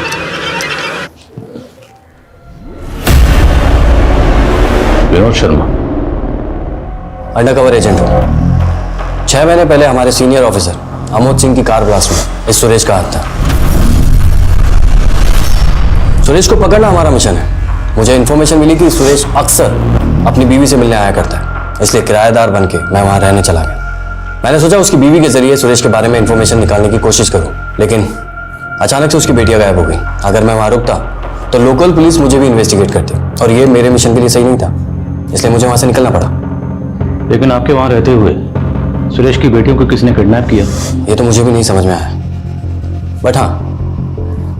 विनोद शर्मा अंडरकवर एजेंट हूं। 6 महीने पहले हमारे सीनियर ऑफिसर अमोद सिंह की कार ब्लास्ट में इस सुरेश का हाथ था। सुरेश को पकड़ना हमारा मिशन है। मुझे इन्फॉर्मेशन मिली कि सुरेश अक्सर अपनी बीवी से मिलने आया करता है, इसलिए किराएदार बन के मैं वहां रहने चला गया। मैंने सोचा उसकी बीवी के जरिए सुरेश के बारे में इंफॉर्मेशन निकालने की कोशिश करूं, लेकिन अचानक से उसकी बेटियां गायब हो गई। अगर मैं वहां रुकता तो लोकल पुलिस मुझे भी इन्वेस्टिगेट करती और ये मेरे मिशन के लिए सही नहीं था, इसलिए मुझे वहां से निकलना पड़ा। लेकिन आपके वहां रहते हुए सुरेश की बेटियों को किसने किडनैप किया? ये तो मुझे भी नहीं समझ में आया, बट हाँ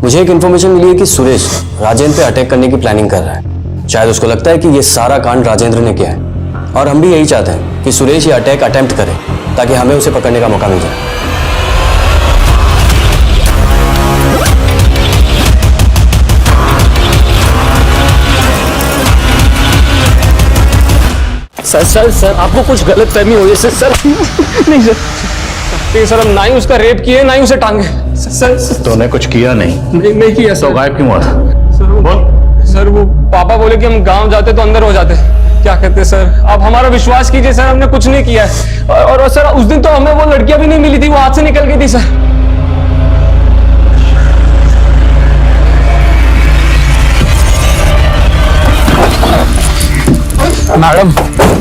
मुझे एक इन्फॉर्मेशन मिली है कि सुरेश राजेंद्र पे अटैक करने की प्लानिंग कर रहा है। शायद उसको लगता है कि ये सारा कांड राजेंद्र ने किया है, और हम भी यही चाहते हैं कि सुरेश ये अटैक अटेम्प्ट करे ताकि हमें उसे पकड़ने का मौका मिल जाए। सर सर सर आपको कुछ गलत फहमी हुई है सर। नहीं सर, सर हम ना ही उसका रेप किए ना ही उसे टांगे। सर तूने कुछ किया नहीं? नहीं किया सर। तो गायब क्यों हुआ था? सर बोल। सर वो पापा बोले कि हम गांव जाते तो अंदर हो जाते। क्या कहते सर, आप हमारा विश्वास कीजिए सर, हमने कुछ नहीं किया है। और सर उस दिन तो हमें वो लड़कियां भी नहीं मिली थी, वो हाथ से निकल गई थी सर। मैडम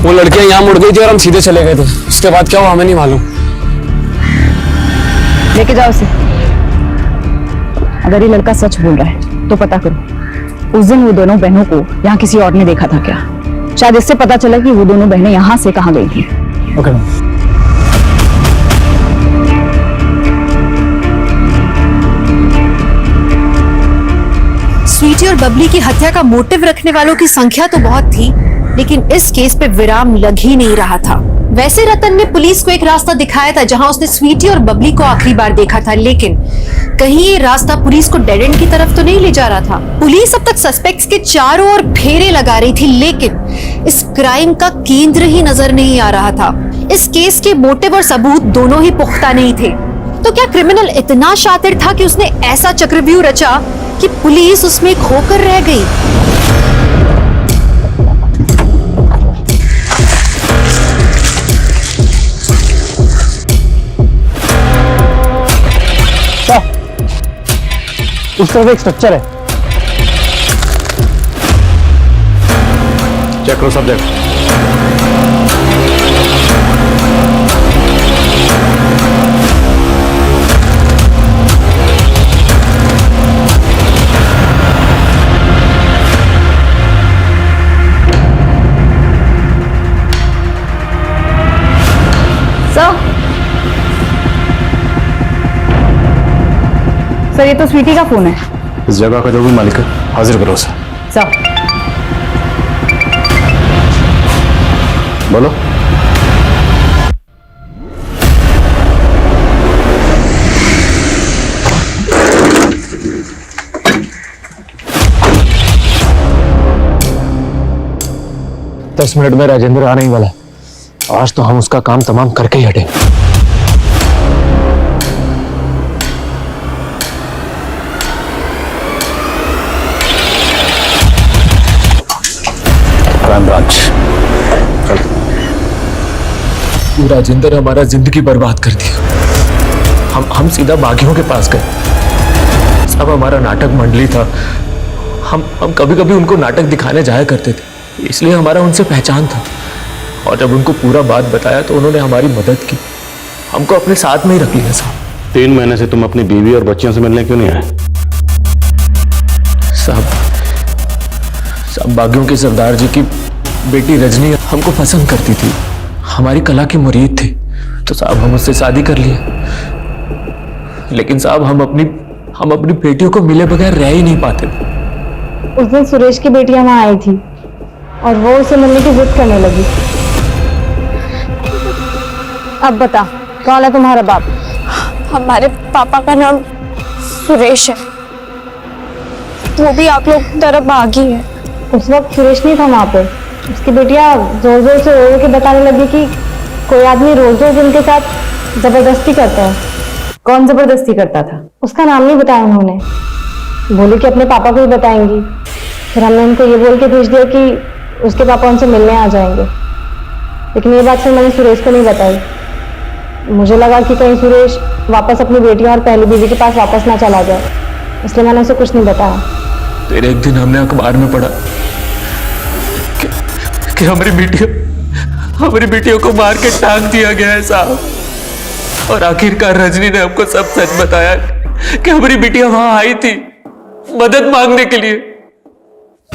वो लड़कियां यहाँ मुड़ गई थी और हम सीधे चले गए थे। उसके बाद क्या हुआ हमें नहीं मालूम। लेके जाओ उसे। अगर ये लड़का सच बोल रहा है तो पता करो उस दिन वो दोनों बहनों को यहाँ किसी और ने देखा था क्या। शायद इससे पता चला कि वो दोनों बहनें यहाँ से कहाँ गई थी। ओके स्वीटी और बबली की हत्या का मोटिव रखने वालों की संख्या तो बहुत थी, लेकिन इस केस पे विराम लग ही नहीं रहा था। वैसे रतन ने पुलिस को एक रास्ता दिखाया था जहां उसने स्वीटी और बबली को आखिरी बार देखा था, लेकिन कहीं ये रास्ता पुलिस को डेड एंड की तरफ तो नहीं ले जा रहा था। पुलिस अब तक सस्पेक्ट्स के चारों ओर फेरे लगा रही थी, लेकिन इस क्राइम का केंद्र ही नजर नहीं आ रहा था। इस केस के मोटिव और सबूत दोनों ही पुख्ता नहीं थे। तो क्या क्रिमिनल इतना शातिर था कि उसने ऐसा चक्रव्यूह रचा कि पुलिस उसमें खोकर रह गई। उस तरफ एक स्ट्रक्चर है। चेक करो सब्जेक्ट। सर ये तो स्वीटी का फोन है। इस जगह का जो भी मालिक है हाजिर करो उसे। सर बोलो। दस मिनट में राजेंद्र आने ही वाला है। आज तो हम उसका काम तमाम करके ही हटेंगे। Crime branch. राजेंद्र हमारा जिंदगी बर्बाद कर दिया। हम सीधा बागियों के पास गए। सब हमारा नाटक मंडली था। हम कभी कभी उनको नाटक दिखाने जाया करते थे, इसलिए हमारा उनसे पहचान था। और जब उनको पूरा बात बताया तो उन्होंने हमारी मदद की, हमको अपने साथ में ही रख लिया साहब। 3 महीने से तुम अपनी बीवी और बच्चियों से मिलने क्यों नहीं आए? साहब बागियों के सरदार जी की बेटी रजनी हमको पसंद करती थी, हमारी कला की मुरीद थी, तो साहब हम उससे शादी कर लिए। लेकिन साहब हम अपनी बेटियों को मिले बगैर रह ही नहीं पाते थे। उस दिन सुरेश की बेटियां वहां आई थी और वो उसे मिलने की जिद करने लगी। अब बता, कौन है तुम्हारा बाप? हमारे पापा का नाम सुरेश है, वो भी आप लोग की तरह बागी है। उस वक्त सुरेश नहीं था वहां पे। उसकी बेटियां जोर जोर से रो के बताने लगी कि कोई आदमी रोज रोज उनके साथ जबरदस्ती करता है। कौन जबरदस्ती करता था? उसका नाम नहीं बताया उन्होंने, बोली कि अपने पापा को ही बताएंगी। फिर हमने उनको ये बोल के भेज दिया कि उसके पापा उनसे मिलने आ जाएंगे। लेकिन ये बात फिर मैंने सुरेश को नहीं बताई। मुझे लगा कि कहीं सुरेश वापस अपनी बेटियों और पहली बीवी के पास वापस ना चला जाए, इसलिए मैंने उसे कुछ नहीं बताया। फिर एक दिन हमने अखबार में पढ़ा कि हमारी बेटियों को मार के टांग दिया गया है साहब। और आखिरकार रजनी ने हमको सब सच बताया कि हमारी बेटियां वहां आई थी मदद मांगने के लिए,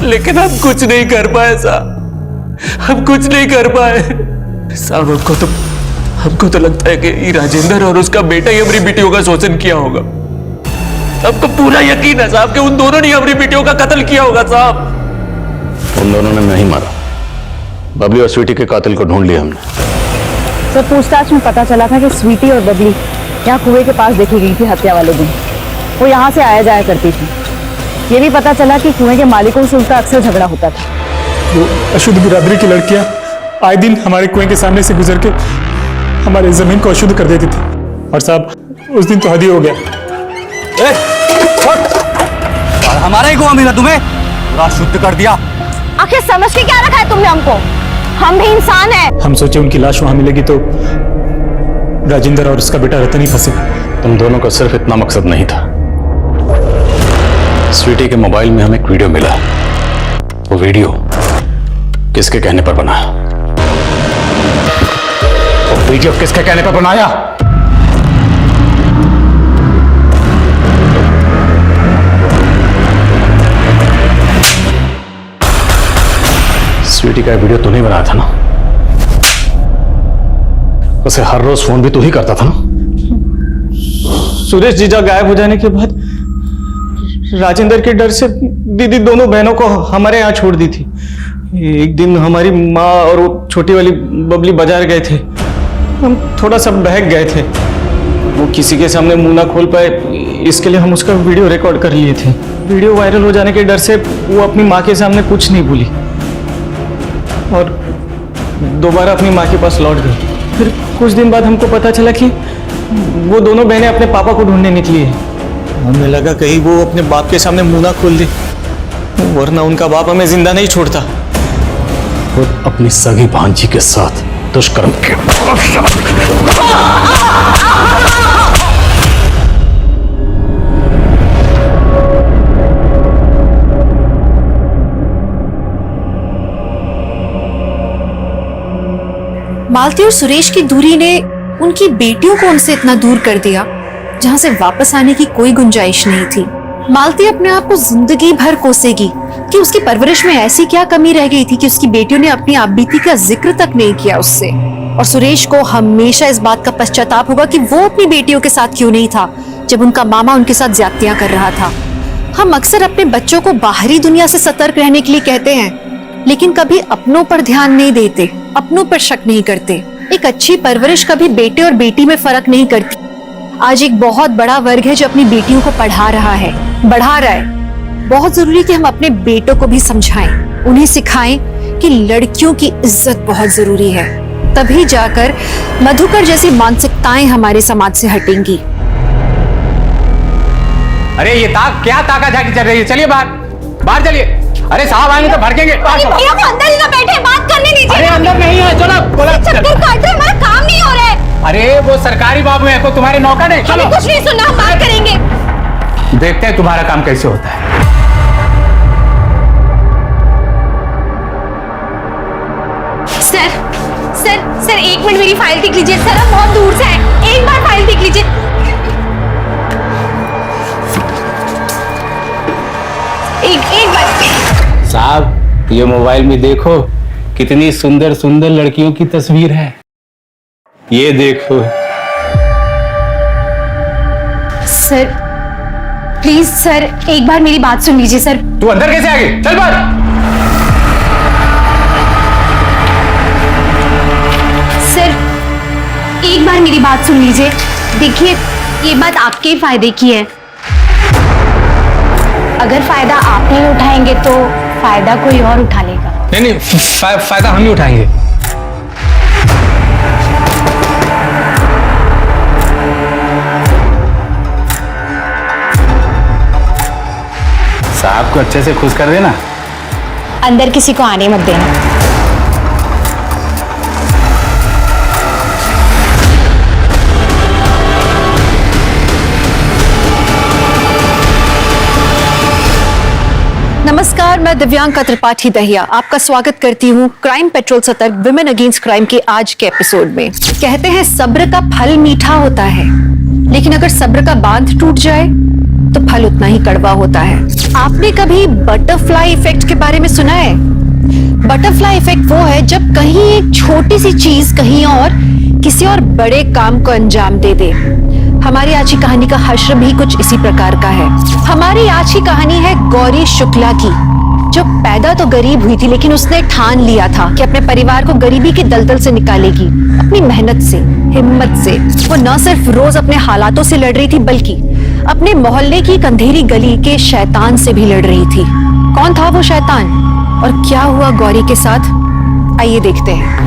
लेकिन हम कुछ नहीं कर पाए साहब, हम कुछ नहीं कर पाए साहब। हमको तो लगता है कि ये राजेंद्र और उसका बेटा ही हमारी बेटियों का शोषण किया होगा। हमको पूरा यकीन है साहब कि उन दोनों ने हमारी बेटियों का कत्ल किया होगा साहब। उन दोनों ने नहीं मारा, बबली और स्वीटी के कातिल को ढूंढ लिया हमने। सर पूछताछ में पता चला था कि स्वीटी और बबली यहाँ कुएं के पास देखी गई थी हत्या वाले दिन। वो यहाँ से आया जाया करती थी। ये भी पता चला कि कुएं के मालिकों से उनका अक्सर झगड़ा होता था। वो अशुद्ध बिरादरी की लड़कियां आए दिन हमारे कुएं के सामने से गुजर के हमारी जमीन को अशुद्ध कर देती थी। और साहब उस दिन तो हद ही हो गया। हमारा ही कुआं मिला तुम्हें, पूरा शुद्ध कर दिया। आखिर समझ के क्या रखा है तुमने हमको? हम भी इंसान हैं। हम सोचे उनकी लाश वहां मिलेगी तो राजेंद्र और उसका बेटा रतन ही फंसे। तुम दोनों का सिर्फ इतना मकसद नहीं था। स्वीटी के मोबाइल में हमें एक वीडियो मिला। वो वीडियो किसके कहने पर बना? वो वीडियो किसके कहने पर बनाया? स्वीटी का वीडियो तूने बनाया था ना? उसे हर रोज फोन भी तू ही करता था ना? सुरेश जीजा गायब हो जाने के बाद राजेंद्र के डर से दीदी दोनों बहनों को हमारे यहाँ छोड़ दी थी। एक दिन हमारी माँ और वो छोटी वाली बबली बाजार गए थे। हम थोड़ा सा बहक गए थे, वो किसी के सामने मुंह ना खोल पाए, इसके लिए हम उसका वीडियो रिकॉर्ड कर लिए थे। वीडियो वायरल हो जाने के डर से वो अपनी माँ के सामने कुछ नहीं बोली और दोबारा अपनी माँ के पास लौट गई। फिर कुछ दिन बाद हमको पता चला कि वो दोनों बहनें अपने पापा को ढूंढने निकली है। हमें लगा कहीं वो अपने बाप के सामने मुंह ना खोल दे, वरना उनका बाप हमें जिंदा नहीं छोड़ता। खुद अपनी सगी भांजी के साथ दुष्कर्म के मालती और सुरेश की दूरी ने उनकी बेटियों को उनसे इतना दूर कर दिया जहां से वापस आने की कोई गुंजाइश नहीं थी। मालती अपने आप को जिंदगी भर कोसेगी कि उसकी परवरिश में ऐसी क्या कमी रह गई थी कि उसकी बेटियों ने अपनी आपबीती का जिक्र तक नहीं किया उससे। और सुरेश को हमेशा इस बात का पश्चाताप होगा कि वो अपनी बेटियों के साथ क्यों नहीं था जब उनका मामा उनके साथ ज्यादतियां कर रहा था। हम अक्सर अपने बच्चों को बाहरी दुनिया से सतर्क रहने के लिए कहते हैं, लेकिन कभी अपनों पर ध्यान नहीं देते, अपनों पर शक नहीं करते। एक अच्छी परवरिश कभी बेटे और बेटी में फर्क नहीं करती। आज एक बहुत बड़ा वर्ग है जो अपनी बेटियों को पढ़ा रहा है, बढ़ा रहा है। बहुत जरूरी कि हम अपने बेटों को भी समझाएं, उन्हें सिखाएं कि लड़कियों की इज्जत बहुत जरूरी है। तभी जाकर मधुकर जैसी मानसिकताएं हमारे समाज से हटेंगी। अरे ये क्या ताका झाकी चल रही है? चलिए बाहर चलिए। अरे साहब आएंगे तो भड़केंगे। भैया वो अंदर ही ना बैठे, बात करने दीजिए। अरे अंदर नहीं है, चलो चक्कर काट रहे, हमारा काम नहीं हो रहा है। अरे वो सरकारी बाबू है, तो तुम्हारे नौकर है। हमें कुछ नहीं सुनना, हम बात करेंगे। देखते हैं तुम्हारा काम कैसे होता है। सर एक मिनट मेरी फाइल देख लीजिए। सर हम बहुत दूर से हैं, एक बार फाइल देख लीजिए। एक बार साहब ये मोबाइल में देखो कितनी सुंदर सुंदर लड़कियों की तस्वीर है। ये देखो। सर प्लीज सर एक बार मेरी बात सुन लीजिए। सर तू अंदर कैसे आ गई? चल बाहर। सर एक बार मेरी बात सुन लीजिए। देखिए ये बात आपके फायदे की है। अगर फायदा आप नहीं उठाएंगे तो फायदा कोई और उठा लेगा। नहीं फायदा हम ही उठाएंगे। साहब को अच्छे से खुश कर देना। अंदर किसी को आने मत देना। नमस्कार, मैं दिव्यांका त्रिपाठी दहिया आपका स्वागत करती हूँ क्राइम पेट्रोल सतर्क विमेन अगेंस्ट क्राइम के आज के एपिसोड में। कहते हैं सब्र का फल मीठा होता है, लेकिन अगर सब्र का बांध टूट जाए तो फल उतना ही कड़वा होता है। आपने कभी बटरफ्लाई इफेक्ट के बारे में सुना है? बटरफ्लाई इफेक्ट वो है जब कहीं एक छोटी सी चीज कहीं और किसी और बड़े काम को अंजाम दे दे। हमारी आज की कहानी का हश्र भी कुछ इसी प्रकार का है। हमारी आज की कहानी है गौरी शुक्ला की, जो पैदा तो गरीब हुई थी, लेकिन उसने ठान लिया था कि अपने परिवार को गरीबी की दलदल से निकालेगी। अपनी मेहनत से, हिम्मत से वो न सिर्फ रोज अपने हालातों से लड़ रही थी, बल्कि अपने मोहल्ले की एक अंधेरी गली के शैतान से भी लड़ रही थी। कौन था वो शैतान और क्या हुआ गौरी के साथ, आइए देखते हैं।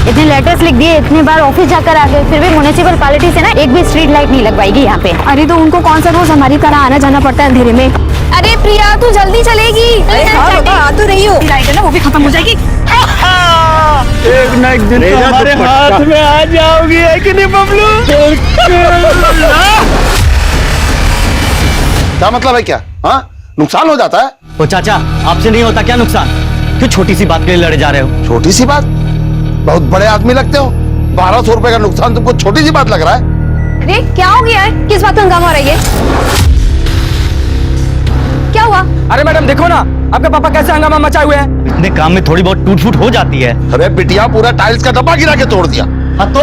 इतने लेटर्स लिख दिए, इतने बार ऑफिस जाकर आ गए, फिर भी म्युनिसिपल पार्टी से ना एक भी स्ट्रीट लाइट नहीं लगवाएगी यहाँ पे। अरे तो उनको कौन सा रोज हमारी तरह आना जाना पड़ता है अंधेरे में। अरे प्रिया तू जल्दी चलेगी। आ तो रही हो, लाइट है ना वो भी खत्म हो जाएगी। एक ना एक दिन तो हमारे हाथ में आ जाओगी, है कि नहीं बबलू? क्या मतलब है? क्या हाँ नुकसान हो जाता है? ओ चाचा आपसे नहीं होता क्या नुकसान? क्यों छोटी सी बात के लिए लड़े जा रहे हो? छोटी सी बात? बहुत बड़े आदमी लगते हो। 1200 रुपए का नुकसान तुमको छोटी सी बात लग रहा है? अरे क्या हो गया है? किस बात का हंगामा हो रहा है? क्या हुआ? अरे मैडम देखो ना आपके पापा कैसे हंगामा मचाए हुए हैं। इतने काम में थोड़ी बहुत टूट फूट हो जाती है। अरे बिटिया पूरा टाइल्स का डब्बा गिरा के तोड़ दिया। हाँ तो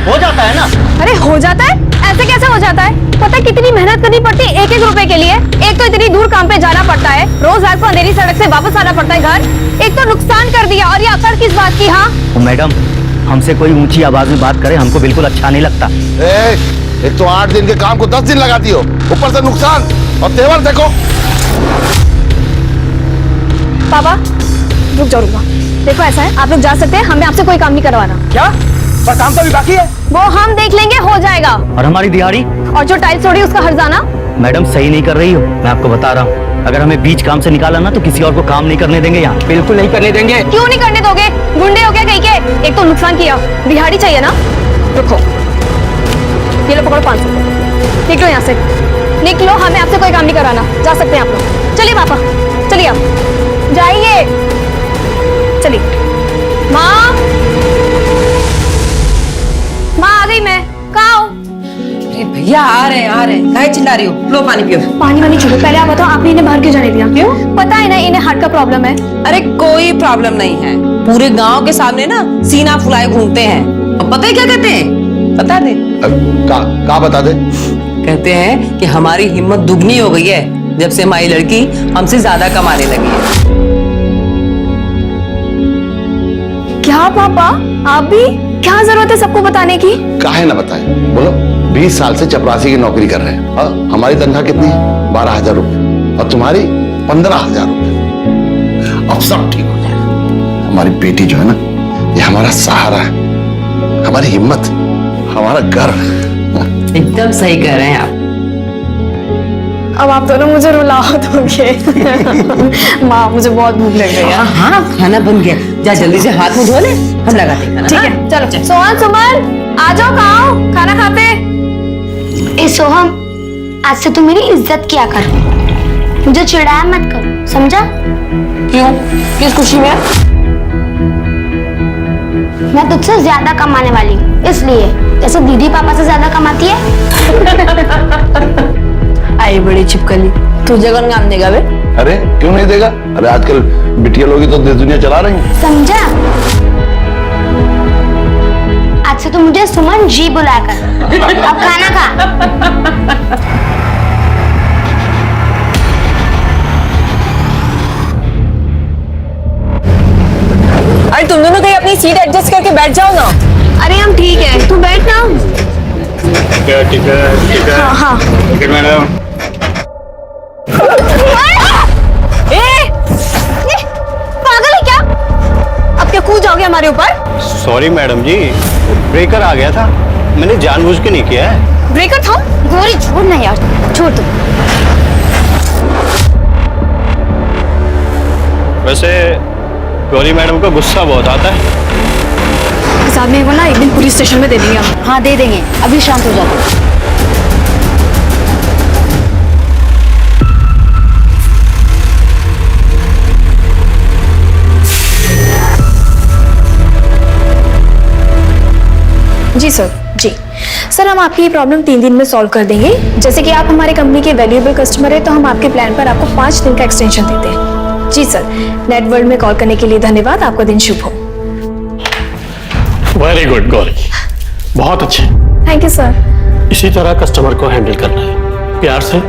हो जाता है ना। अरे हो जाता है? ऐसे कैसे हो जाता है? पता है कितनी मेहनत करनी पड़ती है एक एक रुपए के लिए। एक तो इतनी दूर काम पे जाना पड़ता है, रोज रात को अंधेरी सड़क से वापस आना पड़ता है घर। एक तो नुकसान कर दिया और ये अकड़ किस बात की? हाँ मैडम हमसे कोई ऊंची आवाज में बात करे हमको बिल्कुल अच्छा नहीं लगता। एक तो 8 दिन के काम को 10 दिन लगाती हो, ऊपर से नुकसान। और तेवर देखो। पापा रुक जाओ, देखो ऐसा है, आप लोग जा सकते हैं, हमें आपसे कोई काम नहीं करवाना। क्या? पर काम तो अभी बाकी है। वो हम देख लेंगे, हो जाएगा। और हमारी दिहाड़ी? और जो टाइल्स तोड़ी उसका हर्जाना? मैडम सही नहीं कर रही हो, मैं आपको बता रहा हूँ। अगर हमें बीच काम से निकाला ना तो किसी और को काम नहीं करने देंगे यहाँ। बिल्कुल नहीं करने देंगे। क्यों नहीं करने दोगे? गुंडे हो क्या कहीं के? एक तो नुकसान किया, दिहाड़ी चाहिए ना। रुको, ये लो पकड़ो 500। निकलो यहाँ से, निकलो, हमें आपसे कोई काम नहीं कराना। जा सकते हैं आप लोग। चलिए पापा, चलिए आप जाइए, चलिए। माँ, माँ आ गई मैं, कहाँ हो? भैया आ रहे हैं। काहे चिल्ला रही हो? लो पानी पियो। पानी वानी छोड़ो, पहले आप बताओ आपने इन्हें बाहर क्यों जाने दिया? क्यों? पता है ना इन्हें हार्ट का प्रॉब्लम है। अरे कोई प्रॉब्लम नहीं है, पूरे गांव के सामने ना सीना फुलाए घूमते हैं। और पता है क्या कहते हैं? बता दे। का बता दे? कहते हैं कि हमारी हिम्मत दुगनी हो गई है जब से हमारी लड़की हमसे ज्यादा कमाने लगी है। क्या पापा, आप भी? क्या जरूरत है सबको बताने की? काहे ना बताए, बोलो। 20 साल से चपरासी की नौकरी कर रहे हैं। हमारी तनख्वाह कितनी है? 12,000 रुपए। और तुम्हारी 15,000 रुपए। अब सब ठीक हो जाएगा। हमारी बेटी जो है ना, ये हमारा सहारा है, हमारी हिम्मत, हमारा गर्व। एकदम सही कह रहे हैं आप। अब आप दोनों मुझे रुलाओ दोगे। माँ मुझे बहुत भूख लग रही है। हाँ खाना बन गया, जा जल्दी से हाथ मुंह धो ले, हम लगाते हैं खाना। ठीक है चलो। सोहन सुमन आ जाओ, खाओ, खाना खाते। ए सोहम, आज से तू मेरी इज्जत किया कर, मुझे चिढ़ाया मत कर, समझा? क्यों? किस खुशी में? मैं तुझसे ज्यादा कमाने वाली हूँ, इसलिए। जैसे दीदी पापा से ज्यादा कमाती है। आई बड़ी छिपकली, तू जगन गान देगा बे? अरे क्यों नहीं देगा? अरे आजकल बिटिया लोग ही तो देश दुनिया चला रही हैं। समझा? आज से तू मुझे सुमन जी बुलाया कर। अब खाना खा। अरे तुम दोनों कहीं अपनी सीट एडजस्ट करके बैठ जाओ ना। अरे हम ठीक है, तू बैठ ना। ठीक है। हाँ। Okay madam. पागल है क्या? अब क्या कूद जाओगे हमारे ऊपर? सॉरी मैडम जी, ब्रेकर आ गया था, मैंने जानबूझ के नहीं किया है। ब्रेकर था? गोरी छोड़ ना यार, छोड़ दो। वैसे गौरी मैडम को गुस्सा बहुत आता है। साहब में वो ना एक दिन पुलिस स्टेशन में दे देंगे हम। हाँ दे देंगे, अभी शांत हो जाओ। जी सर, जी सर, हम आपकी ये प्रॉब्लम 3 दिन में सॉल्व कर देंगे। जैसे कि आप हमारे कंपनी के वैल्यूएबल कस्टमर है, तो हम आपके प्लान पर आपको 5 दिन का एक्सटेंशन देते हैं। जी सर, नेट वर्ल्ड में कॉल करने के लिए धन्यवाद, आपका दिन शुभ हो। वेरी गुड गौरी, बहुत अच्छे। Thank you sir. इसी तरह कस्टमर को हैंडल करना है, प्यार से,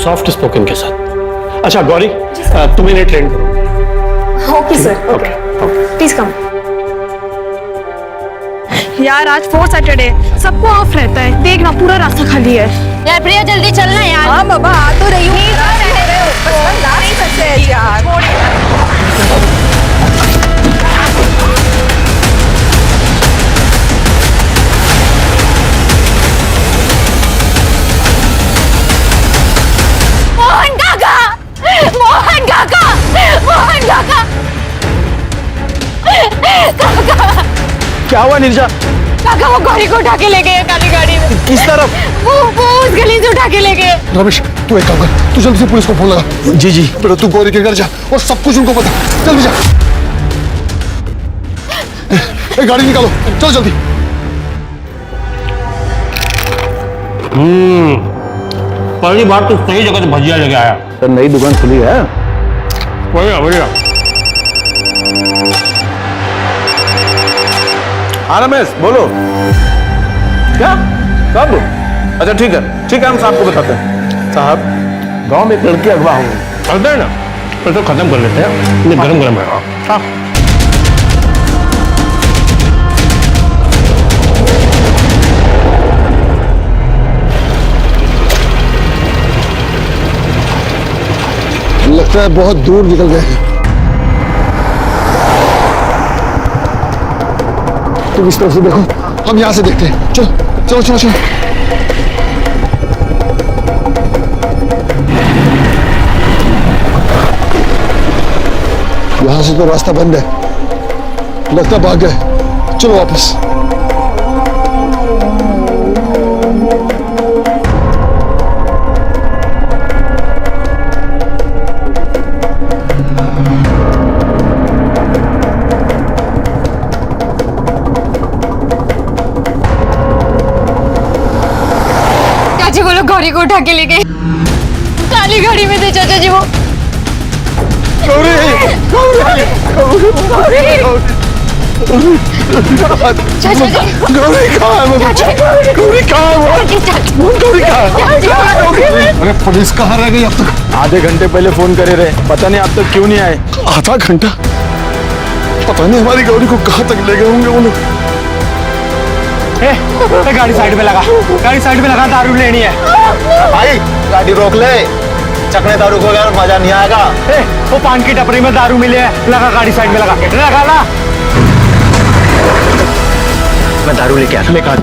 सॉफ्ट स्पोकन के साथ। अच्छा गौरी, तुम इन्हें ट्रेन करो। Okay sir, okay, please come. यार आज 4 सैटरडे, सबको ऑफ रहता है, देखना पूरा रास्ता खाली है। यार प्रिया जल्दी चलना यार। हाँ बाबा आ तो रही हूँ। नहीं सकते यार। मोहन काका, मोहन काका, मोहन काका, काका। क्या हुआ निर्जा? काका वो गौरी को उठा के ले गए काली गाड़ी में। किस तरफ? वो उस गली से उठा के ले गए। रमेश तू एक काम कर, तू जल्दी से पुलिस को फोन लगा। जी जी। बेटा तू गौरी के घर जा और सब कुछ उनको बता, जल्दी जा। गाड़ी निकालो, चलो जल्दी। पहली बार तो सही जगह से भजिया लेके आया। सर नई दुकान खुली है। बढ़िया बढ़िया। हाँ रमेश बोलो। क्या? कब? अच्छा ठीक है हम साहब को बताते हैं। साहब गांव में एक लड़की अगवा हुई। करते हैं ना, फिर तो खत्म कर लेते हैं, ये गरम गरम है। हाँ लगता है बहुत दूर निकल गए हैं। तुम इस तरफ से देखो, हम यहाँ से देखते हैं। चलो चलो चलो चलो। यहाँ से तो रास्ता बंद है, लगता भाग गए। चलो वापस। चाची वो लोग गौरी को उठा के ले गए, काली गाड़ी में थे चाचा जी वो। गौरी, गौरी, गौरी, चाचा जी, गौरी कहाँ है? गौरी कहाँ है? गौरी कहाँ है? अरे पुलिस कहाँ रह गई अब तक? आधे घंटे पहले फोन करे रहे, पता नहीं अब तक क्यों नहीं आए। आधा घंटा? पता नहीं हमारी गौरी को कहाँ तक ले गए होंगे वो लोग। गाड़ी साइड में लगा, गाड़ी साइड में लगा, दारू लेनी है। भाई गाड़ी रोक ले, चकने दारू को यार मजा नहीं आएगा। वो पान की टपरी में दारू मिले है, लगा गाड़ी साइड में लगा के लगा ला। मैं दारू लेके आता। लेकर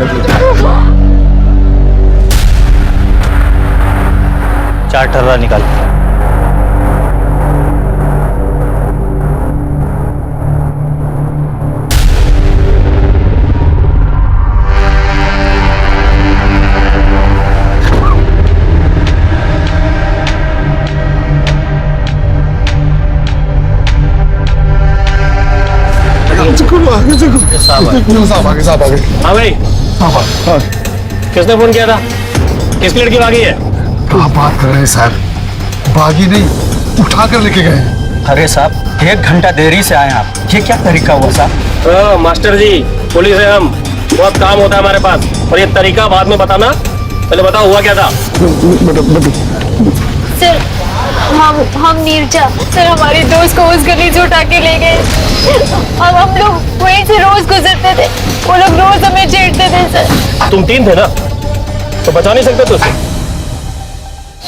चार ठर्रा निकाल। साहब आगे, साहब आगे। हाँ भाई, किसने फोन किया था? किस लड़की भागी है? क्या बात कर रहे हैं साहब? भागी नहीं, उठा कर लेके गए। अरे साहब 1 घंटा देरी से आए आप, ये क्या तरीका हुआ साहब? मास्टर जी, पुलिस है हम, बहुत काम होता है हमारे पास, और ये तरीका बाद में बताना, पहले बताओ हुआ क्या था? सर हम नीरजा, सर हमारी दोस्त को उस गली से उठा के ले गए। अब हम लोग वहीं से रोज गुजरते थे, वो लोग रोज हमें छेड़ते थे सर। तुम 3 थे ना, तो बचा नहीं सकते तुझसे?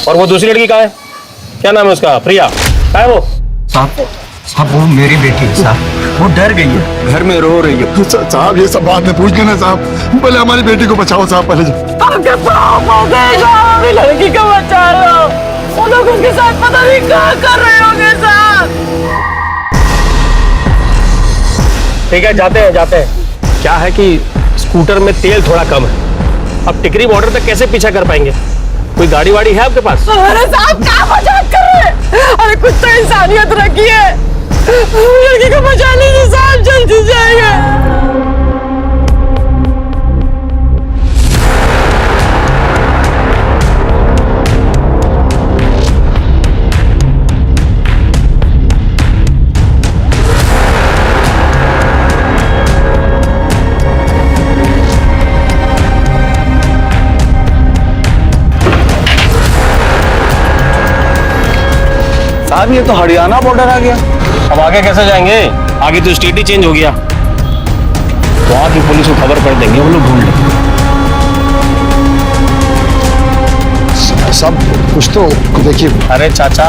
और वो दूसरी लड़की कहाँ है? क्या नाम है उसका? प्रिया कहाँ है वो? साहब वो मेरी बेटी है साहब, वो डर गई है, घर में रो रही है। साहब ये सब बाद में पूछ लेना साहब, पहले हमारी बेटी को बचाओ साहब, पहले लड़की को बचा लो, वो लोग उनके साथ पता नहीं क्या कर रहे होंगे साहब। ठीक है, जाते हैं। क्या है कि स्कूटर में तेल थोड़ा कम है, अब टिकरी बॉर्डर तक कैसे पीछा कर पाएंगे? कोई गाड़ी वाड़ी है आपके पास? अरे साहब क्या मजाक कर रहे हैं? अरे कुछ तो इंसानियत रखी है, लड़की को बचा लीजिए साहब, जल्दी जाएंगे। साहब ये तो हरियाणा बॉर्डर आ गया। अब आगे कैसे जाएंगे? आगे तो स्टेट ही चेंज हो गया, वहां की पुलिस को खबर कर देंगे, वो लोग ढूंढ लेंगे। सब कुछ तो देखिए। अरे चाचा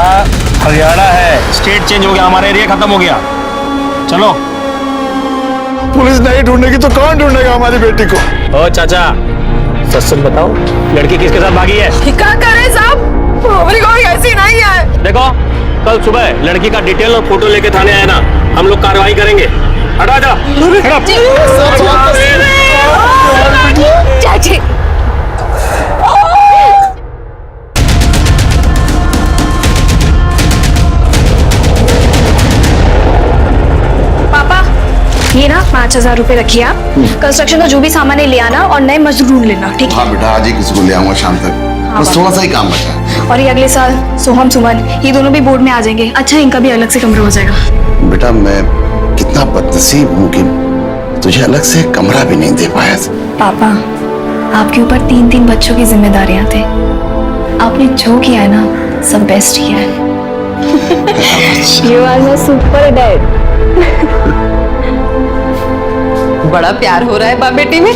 हरियाणा है, स्टेट चेंज हो गया, हमारा एरिया खत्म हो गया। चलो। पुलिस नहीं ढूंढेगी तो कौन ढूंढेगा हमारी बेटी को? ओ चाचा सच सच बताओ, लड़की किसके साथ भागी है? क्या करे साहब, हमारी कोई ऐसी नहीं है। देखो कल सुबह लड़की का डिटेल और फोटो लेके थाने आए ना, हम लोग कार्रवाई करेंगे। हटा जा। चाची पापा ये ना 5,000 रुपए रखिए आप, कंस्ट्रक्शन का जो भी सामान है ले आना और नए मजदूर ढूंढ लेना, ठीक है? हाँ बेटा, आज ही किसी को ले आऊंगा शाम तक, बस थोड़ा सा ही काम बचा है। और ये अगले साल सोहम सुमन ये दोनों भी बोर्ड में आ जाएंगे। अच्छा इनका भी अलग से कमरा हो जाएगा। बेटा मैं कितना बदनसीब हूँ कि तुझे अलग से कमरा भी नहीं दे पाया। पापा आपके ऊपर 3-3 बच्चों की जिम्मेदारियां थे, आपने जो किया है ना सब बेस्ट किया है। You are my super dad। बड़ा प्यार हो रहा है बाप बेटी में।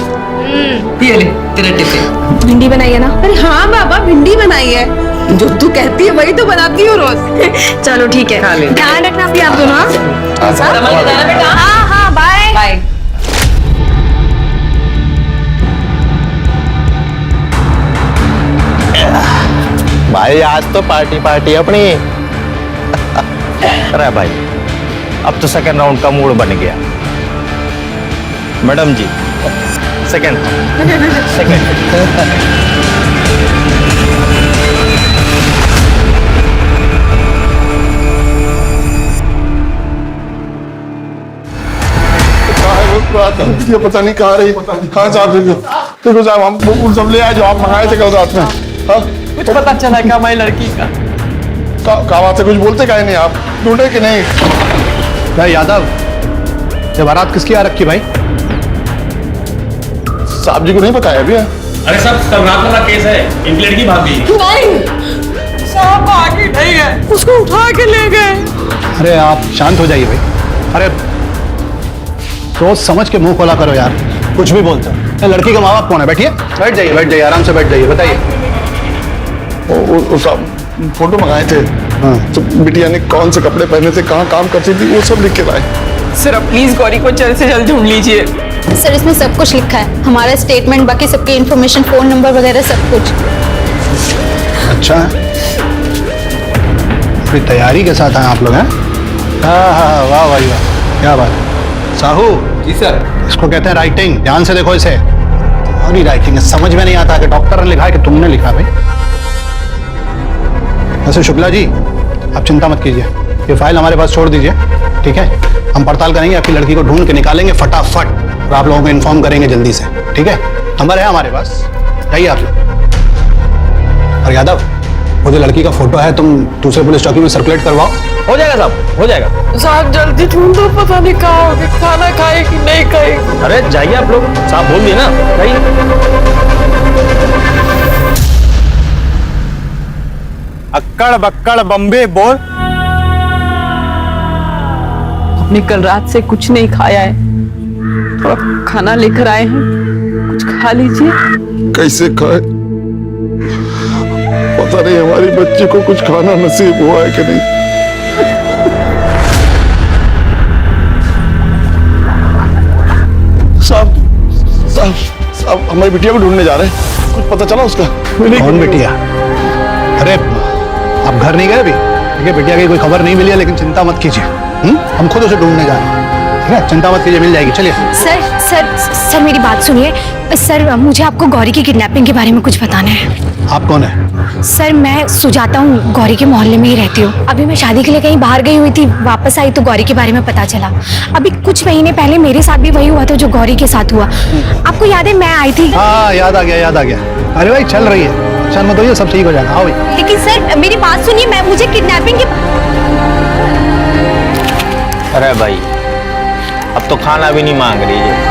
ये ले तेरा टिफिन। भिंडी बनाई है ना? अरे हाँ बाबा भिंडी बनाई है। जो तू कहती है वही तो बनाती हूँ रोज। चलो ठीक है, ध्यान रखना भी आप दोनों। हाँ हाँ, बाय बाय। भाई आज तो पार्टी पार्टी अपनी। अरे भाई अब तो सेकंड राउंड का मूड बन गया। मैडम जी सेकंड। ये पता नहीं कहाँ रही, कहाँ साहब देखो साहब, हम सब ले आए जो आप मंगाए थे कल रात में। हाँ कुछ पता चला क्या हमारी लड़की का? कहाँ बात से कुछ बोलते काहे नहीं आप, ढूंढे कि नहीं? भाई यादव, ये बारात किसकी आ रखी भाई? साहब जी को नहीं बताया अभी? अरे सब कल रात वाला केस है, इनकी लड़की भाग गई। नहीं साहब भागी नहीं है, उसको उठा के ले गए। अरे आप शांत हो जाइए भाई। अरे सोच समझ के मुंह खोला करो यार, कुछ भी बोलते हो। लड़की का माँ बाप कौन है? बैठिए, बैठ जाइए, आराम से बैठ जाइए। बताइए। वो सब फोटो मंगाए थे। हाँ। तो बिटिया ने कौन से कपड़े पहने थे, कहाँ काम करती थी, वो सब लिख के लाए। सर प्लीज गौरी को जल्द से जल्द ढूंढ लीजिए। सर इसमें सब कुछ लिखा है, हमारा स्टेटमेंट, बाकी सबकी इन्फॉर्मेशन, फोन नंबर वगैरह सब कुछ। अच्छा, पूरी तैयारी के साथ आए आप लोग हैं? हाँ, वाह भाई वाह, क्या बात है। साहू जी सर। इसको कहते हैं राइटिंग, ध्यान से देखो इसे। तुम्हारी राइटिंग है, समझ में नहीं आता कि डॉक्टर ने लिखा है कि तुमने लिखा भाई। वैसे शुक्ला जी आप चिंता मत कीजिए, ये फाइल हमारे पास छोड़ दीजिए, ठीक है? हम पड़ताल करेंगे, आपकी लड़की को ढूंढ के निकालेंगे फटाफट, और आप लोगों को इन्फॉर्म करेंगे जल्दी से, ठीक है? नंबर है हमारे पास, जाइए आप लोग। और यादव, वो जो लड़की का फोटो है तुम दूसरे पुलिस चौकी में सर्कुलेट करवाओ। हो जाएगा साहब, हो जाएगा। साहब जल्दी ढूंढो, पता नहीं कहाँ होगी, खाना खाए कि नहीं खाए। अरे जाइए आप लोग, साहब बोल दिए ना, जाइए। अक्कड़ बक्कड़ बम्बे बोल। आपने कल रात से कुछ नहीं खाया है, थोड़ा खाना लेकर आए हैं, कुछ खा लीजिए। कैसे खाए, पता नहीं हमारी बच्ची को कुछ खाना नसीब हुआ है कि नहीं। साहब हमारी बिटिया को ढूंढने जा रहे हैं, कुछ पता चला उसका? कौन बिटिया? अरे आप घर नहीं गए अभी? ठीक है, बिटिया की कोई खबर नहीं मिली है, लेकिन चिंता मत कीजिए, हम खुद उसे ढूंढने जा रहे हैं, ठीक है? चिंता मत कीजिए, मिल जाएगी। चलिए। सर सर सर मेरी बात सुनिए। सर मुझे आपको गौरी की किडनैपिंग के बारे में कुछ बताना है। आप कौन है? सर मैं सुजाता हूँ, गौरी के मोहल्ले में ही रहती हूँ। अभी मैं शादी के लिए कहीं बाहर गई हुई थी, वापस आई तो गौरी के बारे में पता चला। अभी कुछ महीने पहले मेरे साथ भी वही हुआ था जो गौरी के साथ हुआ। आपको याद है मैं आई थी? हाँ याद आ गया। अरे भाई चल रही है, चल मत होइए, सब ठीक हो जाएगा। आओ भाई। लेकिन सर मेरी बात सुनिए, मैं मुझे किडनैपिंग के। अरे भाई अब तो खाना भी नहीं मांग रही है।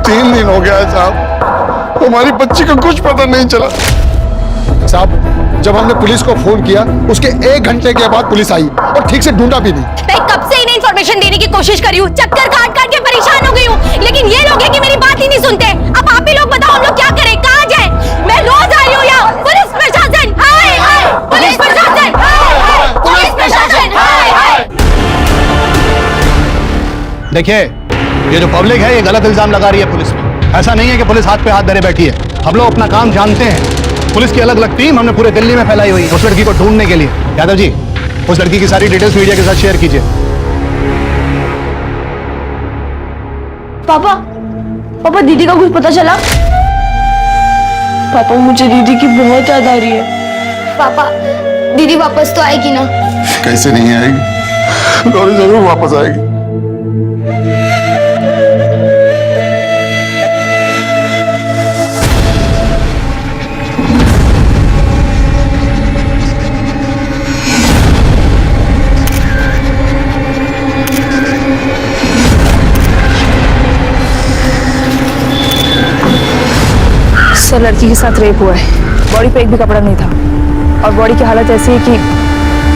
तीन दिन हो गया है साहब, हमारी बच्ची को कुछ पता नहीं चला। साहब जब हमने पुलिस को फोन किया उसके 1 घंटे के बाद पुलिस आई और ठीक से ढूंढा भी नहीं। मैं कब से इन्हें इन्फॉर्मेशन देने की कोशिश करी हूँ, चक्कर काट काट के परेशान हो गई हूँ, लेकिन ये लोग हैं कि मेरी बात ही नहीं सुनते। अब आप ही लोग बताओ हम लोग क्या करें, कहाँ जाएं? मैं रोज आई हूँ यहाँ। पुलिस प्रशासन, हाय हाय, पुलिस प्रशासन, हाय हाय, पुलिस प्रशासन, हाय हाय। देखिए, ये जो पब्लिक है ये गलत इल्जाम लगा रही है पुलिस पे। ऐसा नहीं है कि पुलिस हाथ पे हाथ धरे बैठी है, हम लोग अपना काम जानते हैं। पुलिस की अलग अलग टीम हमने पूरे दिल्ली में फैलाई हुई है उस लड़की को ढूंढने के लिए। यादव जी उस लड़की की सारी डिटेल्स मीडिया के साथ शेयर कीजिए। पापा दीदी का कुछ पता चला? पापा मुझे दीदी की बहुत याद आ रही है। पापा दीदी वापस तो आएगी ना? कैसे नहीं आएगी, गौरी जरूर वापस आएगी। सर लड़की के साथ रेप हुआ है। बॉडी पे एक भी कपड़ा नहीं था और बॉडी की हालत ऐसी है कि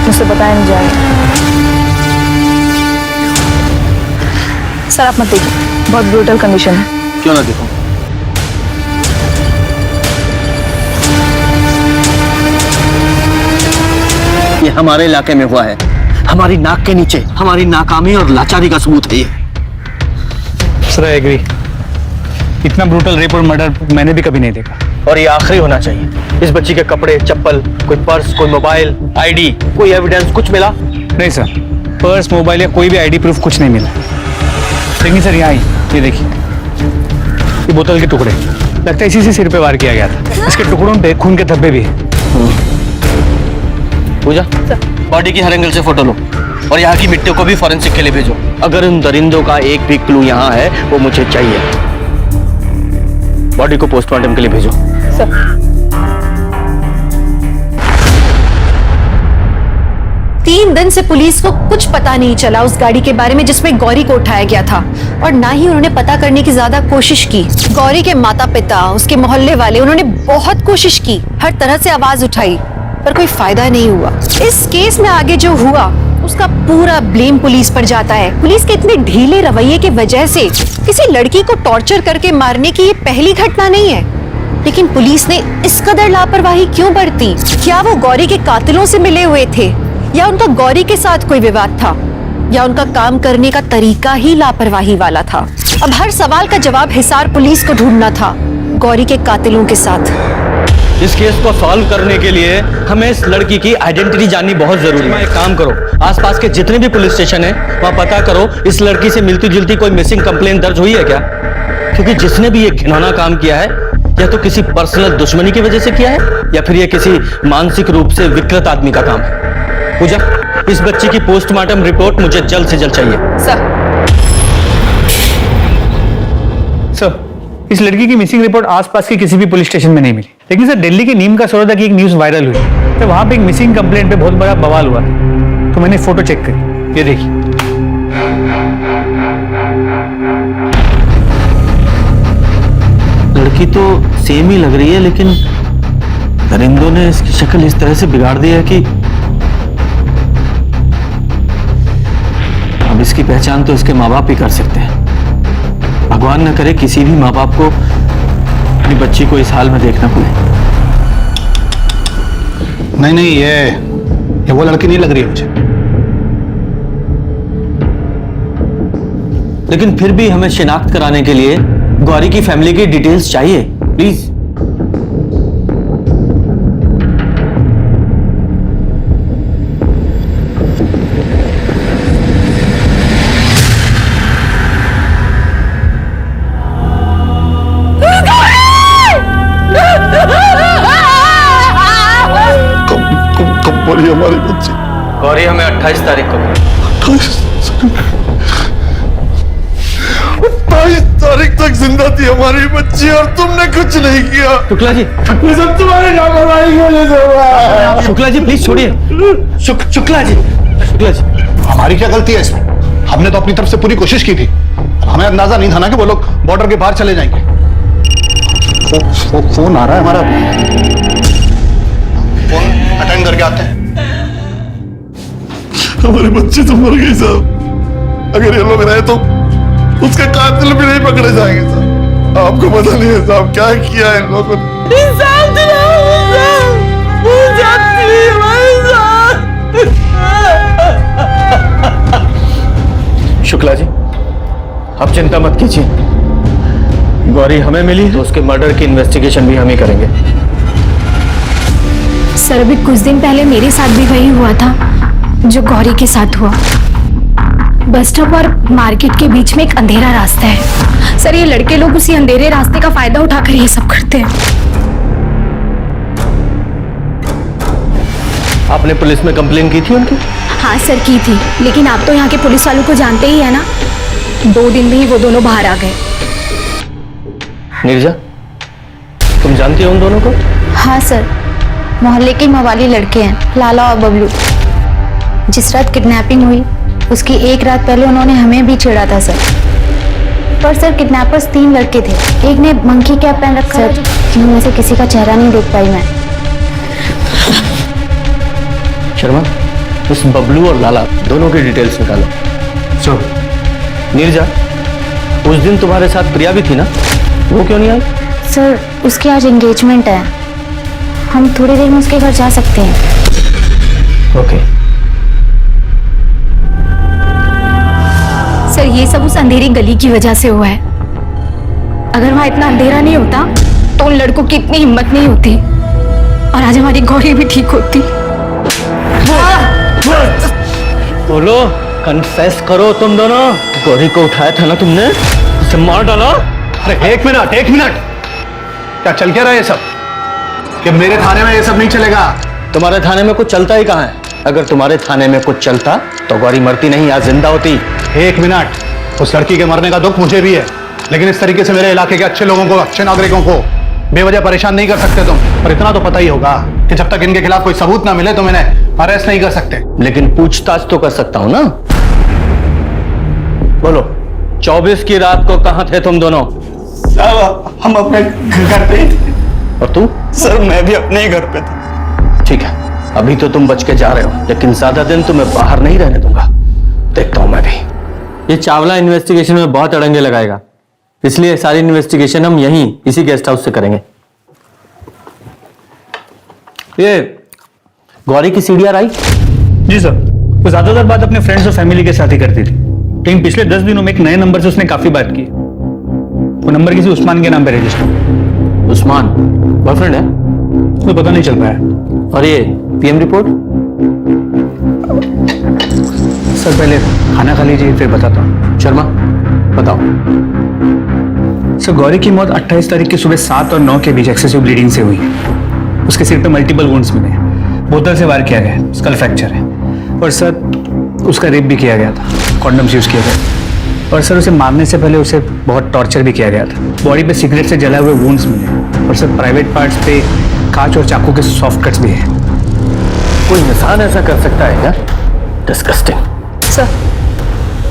मुझसे बताया नहीं जाएगा। सर आप मत देखिए, बहुत ब्रूटल कंडीशन है। क्यों ना देखो? ये हमारे इलाके में हुआ है, हमारी नाक के नीचे हमारी नाकामी और लाचारी का सबूत है ये। सर आई एग्री, इतना ब्रूटल रेप और मर्डर मैंने भी कभी नहीं देखा। और ये आखिरी होना चाहिए। इस बच्ची के कपड़े, चप्पल, कोई पर्स, कोई मोबाइल, आईडी, कोई एविडेंस कुछ मिला? नहीं सर, पर्स, मोबाइल या कोई भी आईडी प्रूफ कुछ नहीं मिला। लेकिन सर यहाँ ये देखिए, ये बोतल के टुकड़े, लगता है इसी से सिर पे वार किया गया था। इसके टुकड़ों पे खून के धब्बे भी हैं। पूजा, बॉडी की हर एंगल से फोटो लो और यहाँ की मिट्टी को भी फॉरेंसिक के लिए भेजो। अगर उन दरिंदों का एक भी क्लू यहाँ है वो मुझे चाहिए। बॉडी को पोस्टमार्टम के लिए भेजो। सर 3 दिन से पुलिस को कुछ पता नहीं चला उस गाड़ी के बारे में जिसमें गौरी को उठाया गया था, और ना ही उन्होंने पता करने की ज्यादा कोशिश की। गौरी के माता पिता, उसके मोहल्ले वाले, उन्होंने बहुत कोशिश की, हर तरह से आवाज उठाई, पर कोई फायदा नहीं हुआ। इस केस में आगे जो हुआ उसका पूरा ब्लेम पुलिस पर जाता है। पुलिस के इतने ढीले रवैये की वजह से किसी लड़की को टॉर्चर करके मारने की ये पहली घटना नहीं है। लेकिन पुलिस ने इस कदर लापरवाही क्यों बरती? क्या वो गौरी के कातिलों से मिले हुए थे, या उनका गौरी के साथ कोई विवाद था, या उनका काम करने का तरीका ही लापरवाही वाला था? अब हर सवाल का जवाब हिसार पुलिस को ढूंढना था गौरी के कातिलों के साथ। इस केस को सॉल्व करने के लिए हमें इस लड़की की आइडेंटिटी जाननी बहुत जरूरी है। एक काम करो, आसपास के जितने भी पुलिस स्टेशन है वहां पता करो इस लड़की से मिलती जुलती कोई मिसिंग कंप्लेंट दर्ज हुई है क्या? क्योंकि जिसने भी ये घिनौना काम किया है या तो किसी पर्सनल दुश्मनी की वजह से किया है या फिर ये किसी मानसिक रूप से विकृत आदमी का काम है। पूजा, इस बच्ची की पोस्टमार्टम रिपोर्ट मुझे जल्द से जल्द चाहिए। सर इस लड़की की मिसिंग रिपोर्ट आसपास के किसी भी पुलिस स्टेशन में नहीं मिली, लेकिन सर दिल्ली के नीम का सरोदा की एक न्यूज वायरल हुई, तो वहां पे एक मिसिंग कंप्लेंट पे बहुत बड़ा बवाल हुआ, तो मैंने फोटो चेक करी, ये देखिए। लड़की तो सेम ही लग रही है, लेकिन दरिंदों ने इसकी शक्ल इस तरह से बिगाड़ दी है कि अब इसकी पहचान तो इसके माँ बाप ही कर सकते हैं। भगवान न करे किसी भी माँ बाप को अपनी बच्ची को इस हाल में देखना पड़े। नहीं नहीं, ये वो लड़की नहीं लग रही है मुझे। लेकिन फिर भी हमें शिनाख्त कराने के लिए गौरी की फैमिली की डिटेल्स चाहिए, प्लीज। बोलिए हमारी बच्ची। गौरी हमें 28 तारीख को 28 तारीख तक जिंदा थी हमारी बच्ची और तुमने कुछ नहीं किया। शुक्ला जी, ये सब तुम्हारे लापरवाही की वजह से हुआ है। शुक्ला जी प्लीज छोड़िए। शुक्ला जी, शुक्ला जी, हमारी क्या गलती है इसमें? हमने तो अपनी तरफ से पूरी कोशिश की थी, हमें अंदाजा नहीं था ना कि वो लोग बॉर्डर के बाहर चले जाएंगे। फोन आ रहा है हमारा, अटेंड करके आते हैं। हमारी बच्ची तो मर गई साहब। अगर ये लोग रहे तो उसके कातिल भी नहीं पकड़े जाएंगे साहब। आपको पता नहीं है साहब क्या किया है इन लोगों ने। शुक्ला जी, आप चिंता मत कीजिए, गौरी हमें मिली तो उसके मर्डर की इन्वेस्टिगेशन भी हम ही करेंगे। सर अभी कुछ दिन पहले मेरे साथ भी वही हुआ था जो गौरी के साथ हुआ। बस स्टॉप और मार्केट के बीच में एक अंधेरा रास्ता है। सर ये लड़के लोग उसी अंधेरे रास्ते का फायदा उठाकर ये सब करते हैं। आपने पुलिस में कंप्लेन की थी उनकी? हाँ सर की थी, लेकिन आप तो यहाँ के पुलिस वालों को जानते ही है ना, 2 दिन में ही वो दोनों बाहर आ गए। नीरजा, तुम जानती हो उन दोनों को? हाँ सर, मोहल्ले के मवाली लड़के हैं, लाला और बबलू। जिस रात किडनैपिंग हुई उसकी 1 रात पहले उन्होंने हमें भी छेड़ा था सर। पर सर किडनैपर्स 3 लड़के थे, एक ने मंकी कैप पहन रखा है, जिनमें से किसी का चेहरा नहीं देख पाई मैं। शर्मा, उस बबलू और लाला दोनों की डिटेल्स निकालो। सर। नीरजा, उस दिन तुम्हारे साथ प्रिया भी थी ना, वो क्यों नहीं आई? सर उसकी आज एंगेजमेंट है, हम थोड़ी देर में उसके घर जा सकते हैं। ओके। सर ये सब उस अंधेरी गली की वजह से हुआ है। अगर वहां इतना अंधेरा नहीं होता तो उन लड़कों की इतनी हिम्मत नहीं होती और आज हमारी गौरी भी ठीक होती। बोलो, कन्फेस करो तुम दोनों। गौरी को उठाया था ना तुमने, उसे मार डाला। अरे एक मिनट, क्या चल क्या रहा है ये सब? कि मेरे थाने में ये सब नहीं चलेगा। तुम्हारे थाने में कुछ चलता ही कहाँ है? अगर तुम्हारे थाने में कुछ चलता तो गौरी मरती नहीं, आज जिंदा होती। एक मिनट, उस लड़की के मरने का दुख मुझे भी है, लेकिन इस तरीके से मेरे इलाके के अच्छे लोगों को, अच्छे नागरिकों को बेवजह परेशान नहीं कर सकते तुम। और इतना तो पता ही होगा कि जब तक इनके खिलाफ कोई सबूत ना मिले तो इन्हें अरेस्ट नहीं कर सकते। लेकिन पूछताछ तो कर सकता हूं ना। बोलो, 24 की रात को कहां थे तुम दोनों? सर हम अपने घर पे। और तू? सर मैं भी अपने ही घर पे था। ठीक है, अभी तो तुम बच के जा रहे हो, लेकिन ज्यादा दिन तुम्हें बाहर नहीं रहने दूंगा। देखता हूं मैं भी। ये चावला इन्वेस्टिगेशन में बहुत अड़ंगे लगाएगा, इसलिए सारी इन्वेस्टिगेशन हम यहीं इसी गेस्ट हाउस से करेंगे। ये गौरी की सीडीआर आई? जी सर, वो ज्यादातर बात अपने फ्रेंड्स और फैमिली के साथ ही करती थी, लेकिन पिछले 10 दिनों में एक नए नंबर से उसने काफी बात की। वो नंबर किसी उस्मान के नाम पे रजिस्टर। उस्मान बॉयफ्रेंड है? तो पता नहीं चल पाया। और ये पीएम रिपोर्ट? सर पहले खाना खा लीजिए फिर बताता हूँ। शर्मा बताओ। सर गौरी की मौत 28 तारीख की सुबह 7 और 9 के बीच एक्सेसिव ब्लीडिंग से हुई है। उसके सिर पे मल्टीपल वुंड्स मिले हैं, बोतल से वार किया गया है, स्कल फ्रैक्चर है। और सर उसका रेप भी किया गया था, कॉन्डम्स यूज किए गए। और सर उसे मारने से पहले उसे बहुत टॉर्चर भी किया गया था। बॉडी पे सिगरेट से जला हुए वुंड्स मिले और सर प्राइवेट पार्ट्स पे कांच और चाकू के सॉफ्ट कट्स भी हैं। कोई इंसान ऐसा कर सकता है क्या? डिस्गस्टिंग। सर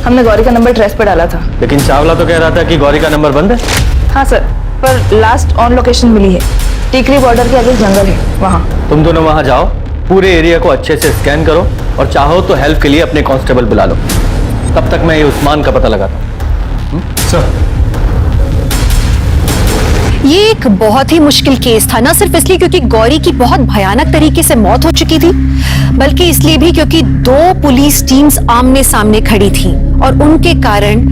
हमने गौरी का नंबर ट्रेस पे डाला था। लेकिन चावला तो कह रहा था कि गौरी का नंबर बंद है। हाँ सर, पर लास्ट ऑन लोकेशन मिली है, टीकरी बॉर्डर के आगे जंगल है वहाँ। तुम दोनों वहां जाओ, पूरे एरिया को अच्छे से स्कैन करो और चाहो तो हेल्प के लिए अपने कांस्टेबल बुला लो। तब तक मैं ये उस्मान का पता लगाता हूँ। सर ये एक बहुत ही मुश्किल केस था, न सिर्फ इसलिए क्योंकि गौरी की बहुत भयानक तरीके से मौत हो चुकी थी, बल्कि इसलिए भी क्योंकि 2 पुलिस टीम्स आमने सामने खड़ी थी और उनके कारण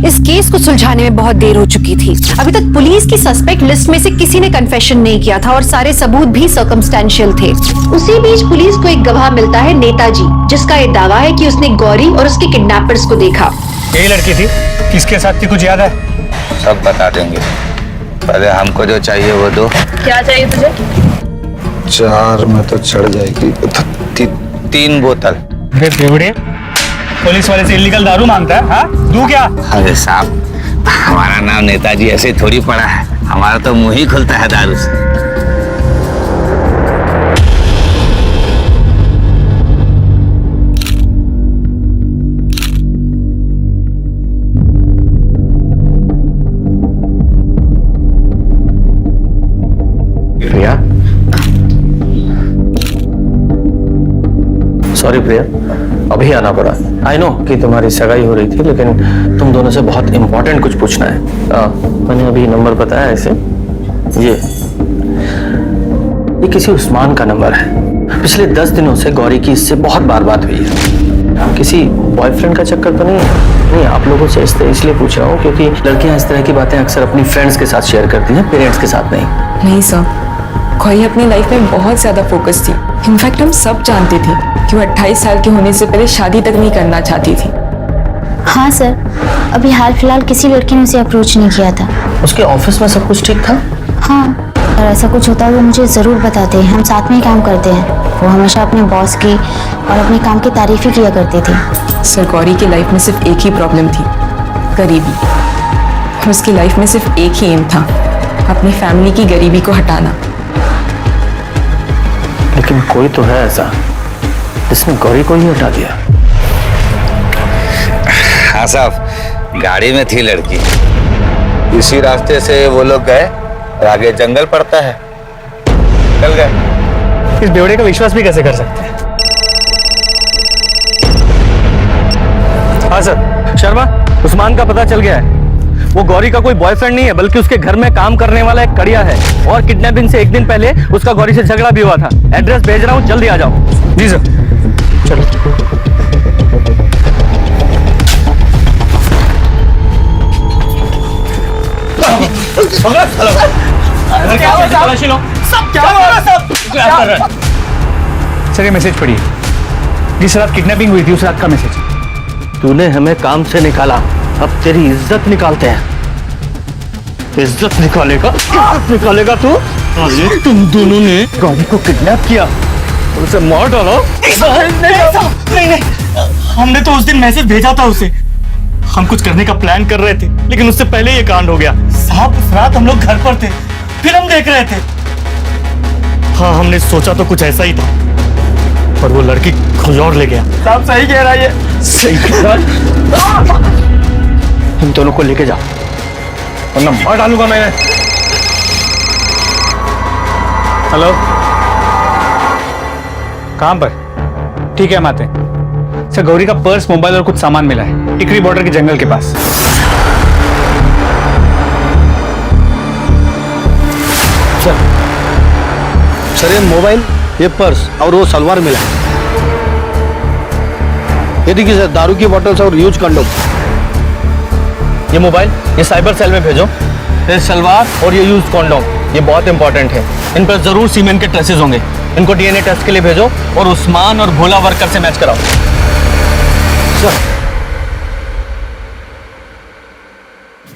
इस केस को सुलझाने में बहुत देर हो चुकी थी। अभी तक पुलिस की सस्पेक्ट लिस्ट में से किसी ने कन्फेशन नहीं किया था और सारे सबूत भी सर्कमस्टेंशियल थे। उसी बीच पुलिस को एक गवाह मिलता है, नेताजी, जिसका ये दावा है कि उसने गौरी और उसके किडनैपर्स को देखा। यही लड़की थी, किसके साथ थी, कुछ याद है? सब बता देंगे, पहले हमको जो चाहिए वो दो। क्या चाहिए तुझे? 4 में तो चढ़ जाएगी। 3 बोतल। अरे बेवड़े, पुलिस वाले से इलीगल दारू मांगता है? हाँ दूं क्या? अरे साहब, हमारा नाम नेताजी ऐसे थोड़ी पड़ा है, हमारा तो मुंह ही खुलता है दारू से। प्रिया, सॉरी प्रिया, अभी आना पड़ा। आई नो कि तुम्हारी सगाई हो रही थी, लेकिन तुम दोनों से बहुत इंपॉर्टेंट कुछ पूछना है। मैंने अभी नंबर बताया इसे, ये किसी उस्मान का नंबर है। पिछले 10 दिनों से गौरी की इससे बहुत बार बात हुई है। किसी बॉयफ्रेंड का चक्कर तो नहीं है? नहीं, आप लोगों से इसलिए पूछ रहा हूँ क्योंकि लड़कियां इस तरह की बातें अक्सर अपनी फ्रेंड्स के साथ शेयर करती हैं, पेरेंट्स के साथ नहीं। नहीं सर, गौरी अपनी लाइफ में बहुत ज्यादा फोकस थी। इनफैक्ट हम सब जानते थे कि वो 28 साल के होने से पहले शादी तक नहीं करना चाहती थी। हाँ सर, अभी हाल फिलहाल किसी लड़की ने उसे अप्रोच नहीं किया था। उसके ऑफिस में सब कुछ ठीक था? हाँ, अगर ऐसा कुछ होता वो मुझे जरूर बताते हैं, हम साथ में ही काम करते हैं। वो हमेशा अपने बॉस की और अपने काम की तारीफ ही किया करती थी। सर गौरी की लाइफ में सिर्फ एक ही प्रॉब्लम थी, गरीबी। और उसकी लाइफ में सिर्फ एक ही एम था, अपनी फैमिली की गरीबी को हटाना। लेकिन कोई तो है ऐसा जिसने गौरी को ही हटा दिया। हाँ साहब, गाड़ी में थी लड़की, इसी रास्ते से वो लोग गए, आगे जंगल पड़ता है, चल गए। इस बेवड़े का विश्वास भी कैसे कर सकते हैं? हाँ सर, शर्मा, उस्मान का पता चल गया है। वो गौरी का कोई बॉयफ्रेंड नहीं है, बल्कि उसके घर में काम करने वाला एक कड़िया है, और किडनैपिंग से एक दिन पहले उसका गौरी से झगड़ा भी हुआ था। एड्रेस भेज रहा हूँ, जल्दी आ जाओ। जी सर। चलो। सर ये मैसेज पढ़िए। जिस रात किडनैपिंग हुई थी उस रात का मैसेज। तूने हमें काम से निकाला, अब तेरी इज्जत निकालते हैं। इज्जत निकालेगा? इज्जत निकालेगा तू? तुम दोनों ने गौरी को किडनैप किया और उसे मार डाला? नहीं, हमने तो उस दिन मैसेज भेजा था उसे। हम कुछ करने का प्लान कर रहे थे, लेकिन उससे पहले ये कांड हो गया। साहब, उस रात हम लोग घर पर थे, फिल्म देख रहे थे। हाँ, हमने सोचा तो कुछ ऐसा ही था, पर वो लड़की कोई और ले गया। साहब सही कह रहा है ये। सही कह रहा है। इन दोनों को लेके जाओ, वरना मार डालूंगा मैं। हेलो, कहां पर? ठीक है, हम आते हैं। सर, गौरी का पर्स, मोबाइल और कुछ सामान मिला है टिकरी बॉर्डर के जंगल के पास। सर ये मोबाइल, ये पर्स और वो सलवार मिला है। ये देखिए सर, दारू की बोतल्स और यूज कंडोम। ये मोबाइल, ये साइबर सेल में भेजो। ये सलवार और ये यूज कॉन्डोम, ये बहुत इंपॉर्टेंट है। इन पर जरूर सीमेंट के ट्रेसेस होंगे। इनको डीएनए टेस्ट के लिए भेजो और उस्मान और भोला वर्कर से मैच कराओ।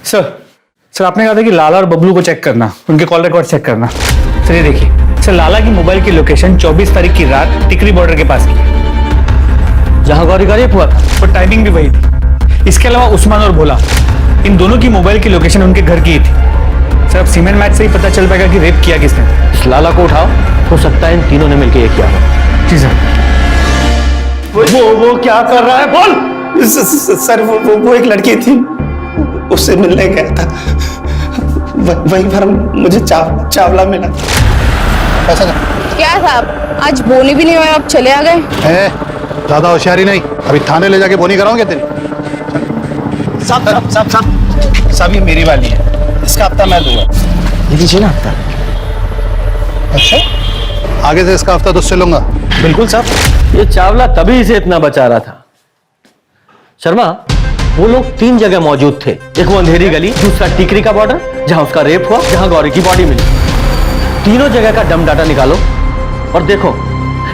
सर आपने कहा था कि लाला और बबलू को चेक करना, उनके कॉल रिकॉर्ड चेक करना। सर ये देखिए, सर लाला की मोबाइल की लोकेशन 24 तारीख की रात टिकरी बॉर्डर के पास की, जहां गौरी का रेप हुआ था, और टाइमिंग भी वही थी। इसके अलावा उस्मान और भोला, इन दोनों की मोबाइल की लोकेशन उनके घर की ही थी। सर अब सीमेंट मैच से ही पता चल पाएगा कि रेप किया किसने। इस लाला को उठाओ, हो सकता है इन तीनों ने मिलकर ये किया हो। जी सर। वो क्या कर रहा है? बोल। सर वो एक लड़की थी, उससे मिलने गया था, वहीं पर मुझे चावला मिला। ऐसा क्या साहब, आज बोनी भी नहीं हुआ, आप चले आ गए? ज्यादा होशियारी नहीं, अभी थाने ले जाके बोनी कराओगे तेरी। सब ये मेरी वाली है, इसका हफ्ता मैं दूंगा। ये लीजिए ना हफ्ता। अच्छा, आगे से इसका हफ्ता तुझसे लूंगा। बिल्कुल साहब। ये चावला तभी इसे इतना बचा रहा था। शर्मा, वो लोग 3 जगह मौजूद थे। एक वो अंधेरी गली, दूसरा टिकरी का बॉर्डर जहां उसका रेप हुआ, जहां गौरी की बॉडी मिली। तीनों जगह का डम डाटा निकालो और देखो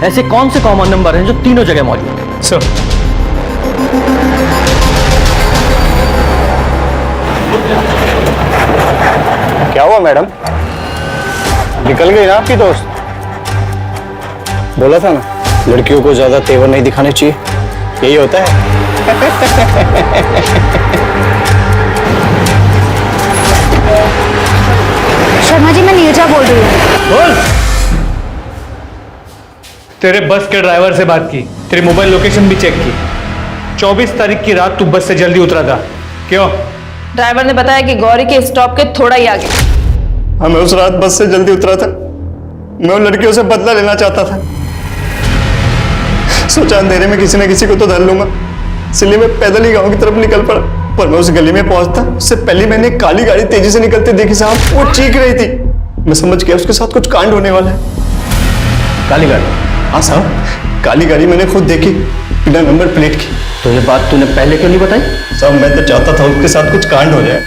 ऐसे कौन से कॉमन नंबर हैं जो तीनों जगह मौजूद हैं। सर क्या हुआ मैडम? निकल गई ना आपकी दोस्त? बोला था ना, लड़कियों को ज्यादा तेवर नहीं दिखाने चाहिए, यही होता है। शर्मा जी, मैं नीरजा बोल रही हूँ। बोल। तेरे बस के ड्राइवर से बात की, तेरी मोबाइल लोकेशन भी चेक की। 24 तारीख की रात तू बस से जल्दी उतरा था, क्यों? ड्राइवर ने बताया कि गौरी के स्टॉप के थोड़ा ही आगे। मैं उस रात बस से जल्दी उतरा था, मैं उन लड़कियों से बदला लेना चाहता था। सोचा अंधेरे में किसी न किसी को तो धर लूंगा, इसलिए मैं पैदल ही गांव की तरफ निकल पड़ा। पर मैं उस गली में पहुंचता उससे पहले मैंने एक काली गाड़ी तेजी से निकलते देखी साहब, वो चीख रही थी। मैं समझ गया उसके साथ कुछ कांड होने वाला है। काली गाड़ी? हाँ साहब, काली गाड़ी मैंने खुद देखी, बिना नंबर प्लेट की। तो ये बात तूने पहले क्यों नहीं बताई? साहब मैं तो चाहता था उसके साथ कुछ कांड हो जाए।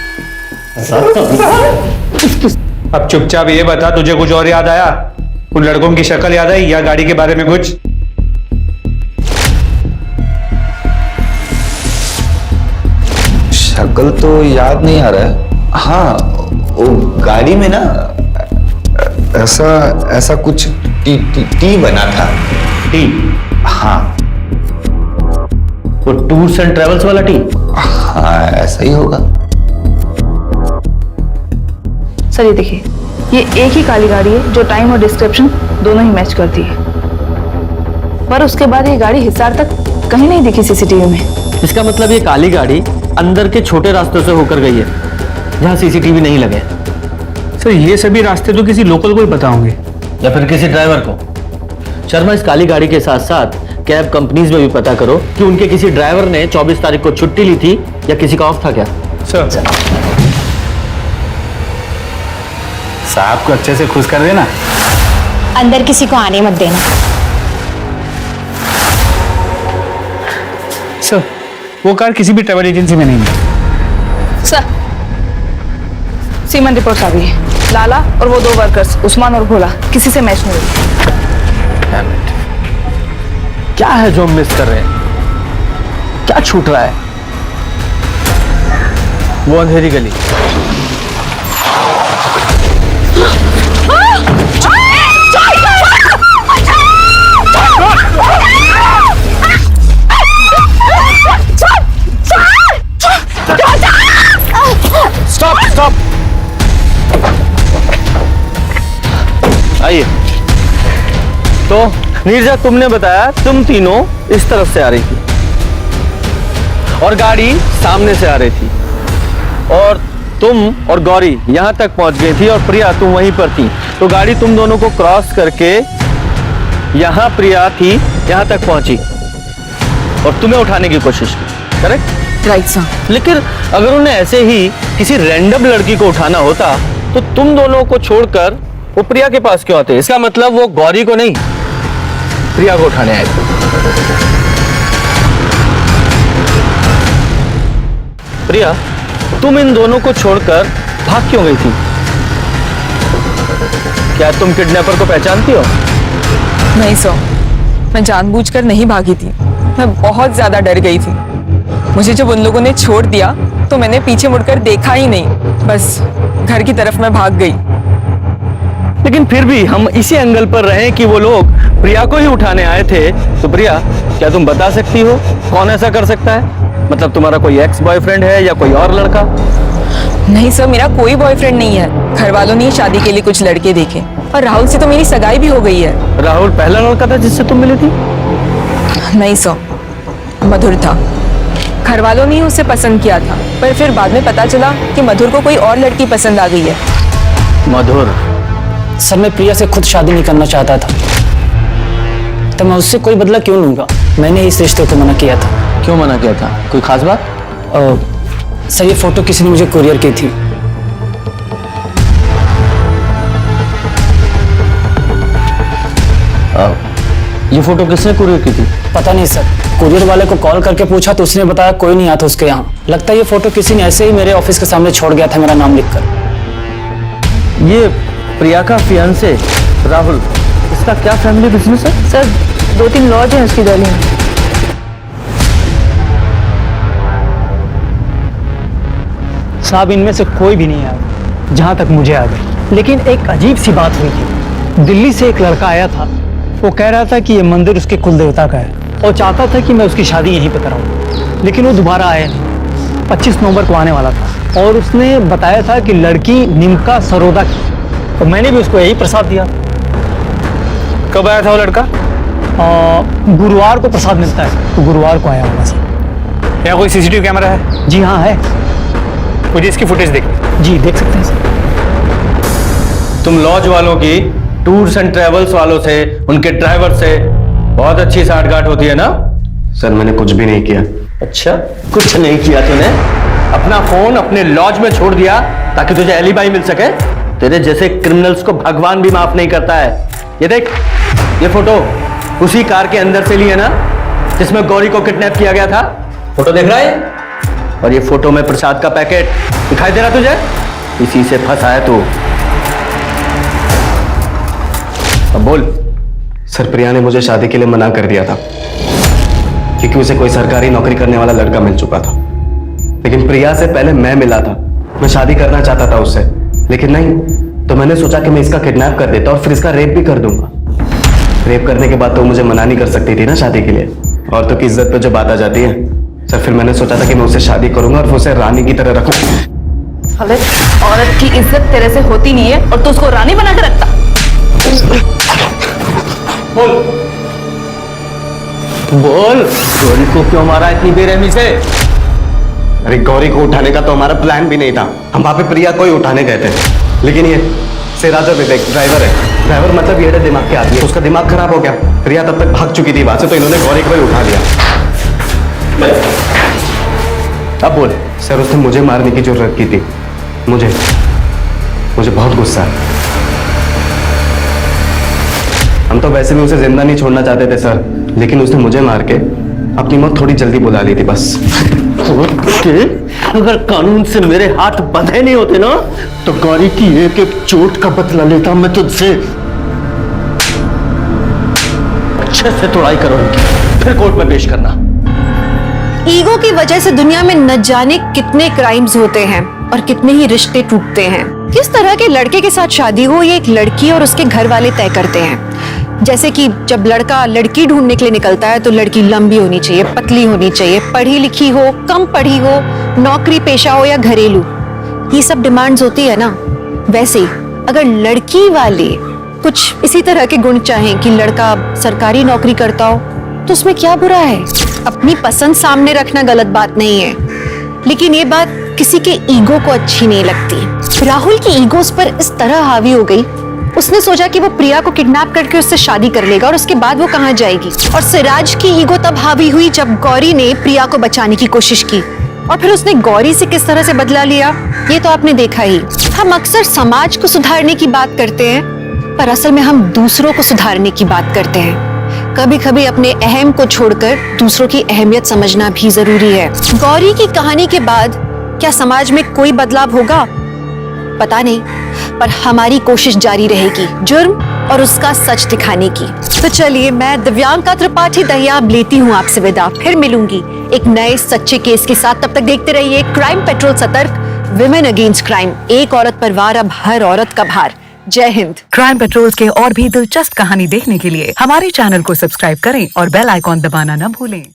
अब चुपचाप ये बता, तुझे कुछ और याद आया? उन लड़कों की शक्ल याद आई या गाड़ी के बारे में कुछ? शक्ल तो याद नहीं आ रहा है। हाँ, वो गाड़ी में ना ऐसा कुछ टी बना था। टी? हाँ। वो टूर्स एंड ट्रेवल्स वाला टी? हाँ, ऐसा ही होगा। सर ये देखिए, ये एक ही काली गाड़ी है जो टाइम और डिस्क्रिप्शन दोनों ही मैच करती है, पर उसके बाद ये गाड़ी हिसार तक कहीं नहीं दिखी सीसीटीवी में। इसका मतलब ये काली गाड़ी अंदर के छोटे रास्तों से होकर गई है जहां सीसीटीवी नहीं लगे। सर ये सभी रास्ते तो किसी लोकल को ही पता होंगे, या फिर किसी ड्राइवर को। शर्मा, इस काली गाड़ी के साथ साथ कैब कंपनीज में भी पता करो कि उनके किसी ड्राइवर ने 24 तारीख को छुट्टी ली थी या किसी का ऑफ था क्या। सर साहब को अच्छे से खुश कर देना। अंदर किसी को आने मत देना। सर वो कार किसी भी ट्रैवल एजेंसी में नहीं है। सर सीमन रिपोर्ट्स आ गई है। लाला और वो 2 वर्कर्स उस्मान और भोला किसी से मैच नहीं हुई। क्या है जो हम मिस कर रहे हैं? क्या छूट रहा है? वो अंधेरी गली। स्टॉप स्टॉप, आइए। तो नीरजा, तुमने बताया तुम तीनों इस तरफ से आ रही थी और गाड़ी सामने से आ रही थी, और तुम और गौरी यहां तक पहुंच गई थी और प्रिया तुम वहीं पर थी। तो गाड़ी तुम दोनों को क्रॉस करके यहां प्रिया थी, यहां तक पहुंची और तुम्हें उठाने की कोशिश की। करेक्ट? Right sir. लेकिन अगर उन्हें ऐसे ही किसी रैंडम लड़की को उठाना होता तो तुम दोनों को छोड़कर वो प्रिया के पास क्यों आते? इसका मतलब वो गौरी को नहीं, प्रिया को उठाने आए थे। प्रिया, तुम इन दोनों को छोड़कर भाग क्यों गई थी? क्या तुम किडनैपर को पहचानती हो? नहीं सर, मैं जानबूझकर नहीं भागी थी। मैं बहुत ज्यादा डर गई थी। मुझे जब उन लोगों ने छोड़ दिया तो मैंने पीछे मुड़कर देखा ही नहीं, बस घर की तरफ मैं भाग गई। लेकिन फिर भी हम इसी एंगल पर रहे कि वो लोग प्रिया को ही उठाने आए थे। तो प्रिया, क्या तुम बता सकती हो कौन ऐसा कर सकता है? मतलब तुम्हारा कोई एक्स बॉयफ्रेंड है या कोई और लड़का? नहीं सर, मेरा कोई बॉयफ्रेंड नहीं है। घर वालों ने शादी के लिए कुछ लड़के देखे और राहुल से तो मेरी सगाई भी हो गई है। राहुल पहला लड़का था जिससे तुम मिली थी? नहीं सर, मधुर था। घर वालों ने उसे पसंद किया था, पर फिर बाद में पता चला कि मधुर को कोई और लड़की पसंद आ गई है। मधुर? सर मैं प्रिया से खुद शादी नहीं करना चाहता था, तो मैं उससे कोई बदला क्यों लूंगा? मैंने इस रिश्ते को मना किया था। क्यों मना किया था? कोई खास बात? सर ये फोटो किसी ने मुझे कुरियर की थी। ये फोटो किसने कुरियर की थी? पता नहीं सर, कुरियर वाले को कॉल करके पूछा तो उसने बताया कोई नहीं आता उसके यहाँ। लगता है ये फोटो किसी ने ऐसे ही मेरे ऑफिस के सामने छोड़ गया था मेरा नाम लिखकर। ये प्रिया का फियांसे राहुल, इसका क्या फैमिली बिजनेस है? सर 2-3 लॉज हैं उसकी दिल्ली में। साहब इनमें से कोई भी नहीं आया जहां तक मुझे आ गई। लेकिन एक अजीब सी बात हुई थी। दिल्ली से एक लड़का आया था, वो कह रहा था कि ये मंदिर उसके कुल देवता का है और चाहता था कि मैं उसकी शादी यहीं पर कराऊं। लेकिन वो दोबारा आया नहीं, 25 नवंबर को आने वाला था और उसने बताया था कि लड़की निमका सरोदा की, और मैंने भी उसको यही प्रसाद दिया। कब आया था वो लड़का? गुरुवार को प्रसाद मिलता है, तो गुरुवार को आया होगा सर। क्या कोई सीसीटीवी कैमरा है? जी हाँ है। मुझे इसकी फुटेज देख। जी देख सकते हैं सर। तुम लॉज वालों की टूर्स एंड ट्रेवल्स वालों से, उनके ड्राइवर से बहुत अच्छी साठगांठ होती है ना? सर मैंने कुछ भी नहीं किया। अच्छा, कुछ नहीं किया तूने? अपना फोन अपने लॉज में छोड़ दिया ताकि तुझे एलिबाई मिल सके? तेरे जैसे क्रिमिनल्स को भगवान भी माफ नहीं करता है। ये देख, ये फोटो उसी कार के अंदर से ली है ना जिसमें गौरी को किडनैप किया गया था? फोटो देख रहा है? और ये फोटो में प्रसाद का पैकेट दिखाई दे रहा तुझे? इसी से फंसा है तू। अब बोल। सर प्रिया ने मुझे शादी के लिए मना कर दिया था क्योंकि उसे कोई सरकारी नौकरी करने वाला लड़का मिल चुका था। लेकिन प्रिया से पहले मैं मिला था। मैं शादी करना चाहता था उससे, लेकिन नहीं, तो मैंने सोचा कि मैं इसका किडनैप कर देता और फिर इसका रेप भी कर दूंगा। रेप करने के बाद तो मुझे मना नहीं कर सकती थी ना शादी के लिए। औरतों की इज्जत पे जो बात आ जाती है सर, फिर मैंने सोचा था कि मैं उससे शादी करूंगा और उसे रानी की तरह रखूंगा। औरत की इज्जत तेरे से होती नहीं है और तू उसको रानी बना के रखता। बोल बोल, गौरी को क्यों मारा इतनी बेरहमी से? अरे गौरी को उठाने का तो हमारा प्लान भी नहीं था। हम वहां पे प्रिया को ही उठाने गए थे, लेकिन ये सिराज और विवेक ड्राइवर है। ड्राइवर मतलब ये दिमाग के आदमी है। उसका दिमाग खराब हो गया। प्रिया तब तक भाग चुकी थी वहां से, तो इन्होंने गौरी को ही उठा लिया। अब बोल। सर उसने मुझे मारने की जरूरत की थी। मुझे बहुत गुस्सा है। हम तो वैसे भी उसे जिंदा नहीं छोड़ना चाहते थे सर, लेकिन उसने मुझे मार के अपनी मौत थोड़ी जल्दी बुला ली थी बस। अगर कानून से मेरे हाथ बंधे नहीं होते ना, तो गौरी की एक एक चोट का बदला लेता मैं तुझसे। अच्छे से तोड़ाई करो इनकी, फिर कोर्ट में पेश करना। ईगो की वजह से दुनिया में न जाने कितने क्राइम्स होते हैं और कितने ही रिश्ते टूटते हैं। किस तरह के लड़के के साथ शादी हो, ये एक लड़की और उसके घर वाले तय करते हैं। जैसे कि जब लड़का लड़की ढूंढने के लिए निकलता है तो लड़की लंबी होनी चाहिए, पतली होनी चाहिए, पढ़ी लिखी हो, कम पढ़ी हो, नौकरी पेशा हो या घरेलू, ये सब डिमांड्स होती है ना। वैसे ही अगर लड़की वाले कुछ इसी तरह के गुण चाहें कि लड़का सरकारी नौकरी करता हो, तो उसमें क्या बुरा है। अपनी पसंद सामने रखना गलत बात नहीं है, लेकिन ये बात किसी के ईगो को अच्छी नहीं लगती। राहुल की ईगो उस पर इस तरह हावी हो गई, उसने सोचा कि वो प्रिया को किडनैप करके उससे शादी कर लेगा और उसके बाद वो कहाँ जाएगी। और सिराज की ईगो तब हावी हुई जब गौरी ने प्रिया को बचाने की कोशिश की, और फिर उसने गौरी से किस तरह से बदला लिया ये तो आपने देखा ही। हम अक्सर समाज को सुधारने की बात करते हैं, पर असल में हम दूसरों को सुधारने की बात करते हैं। कभी कभी अपने अहम को छोड़कर दूसरों की अहमियत समझना भी जरूरी है। गौरी की कहानी के बाद क्या समाज में कोई बदलाव होगा पता नहीं, पर हमारी कोशिश जारी रहेगी जुर्म और उसका सच दिखाने की। तो चलिए, मैं दिव्यांका त्रिपाठी दहिया अब लेती हूँ आपसे विदा। फिर मिलूंगी एक नए सच्चे केस के साथ। तब तक देखते रहिए क्राइम पेट्रोल सतर्क, विमेन अगेंस्ट क्राइम। एक औरत पर वार, अब हर औरत का भार। जय हिंद। क्राइम पेट्रोल के और भी दिलचस्प कहानी देखने के लिए हमारे चैनल को सब्सक्राइब करें और बेल आइकॉन दबाना न भूलें।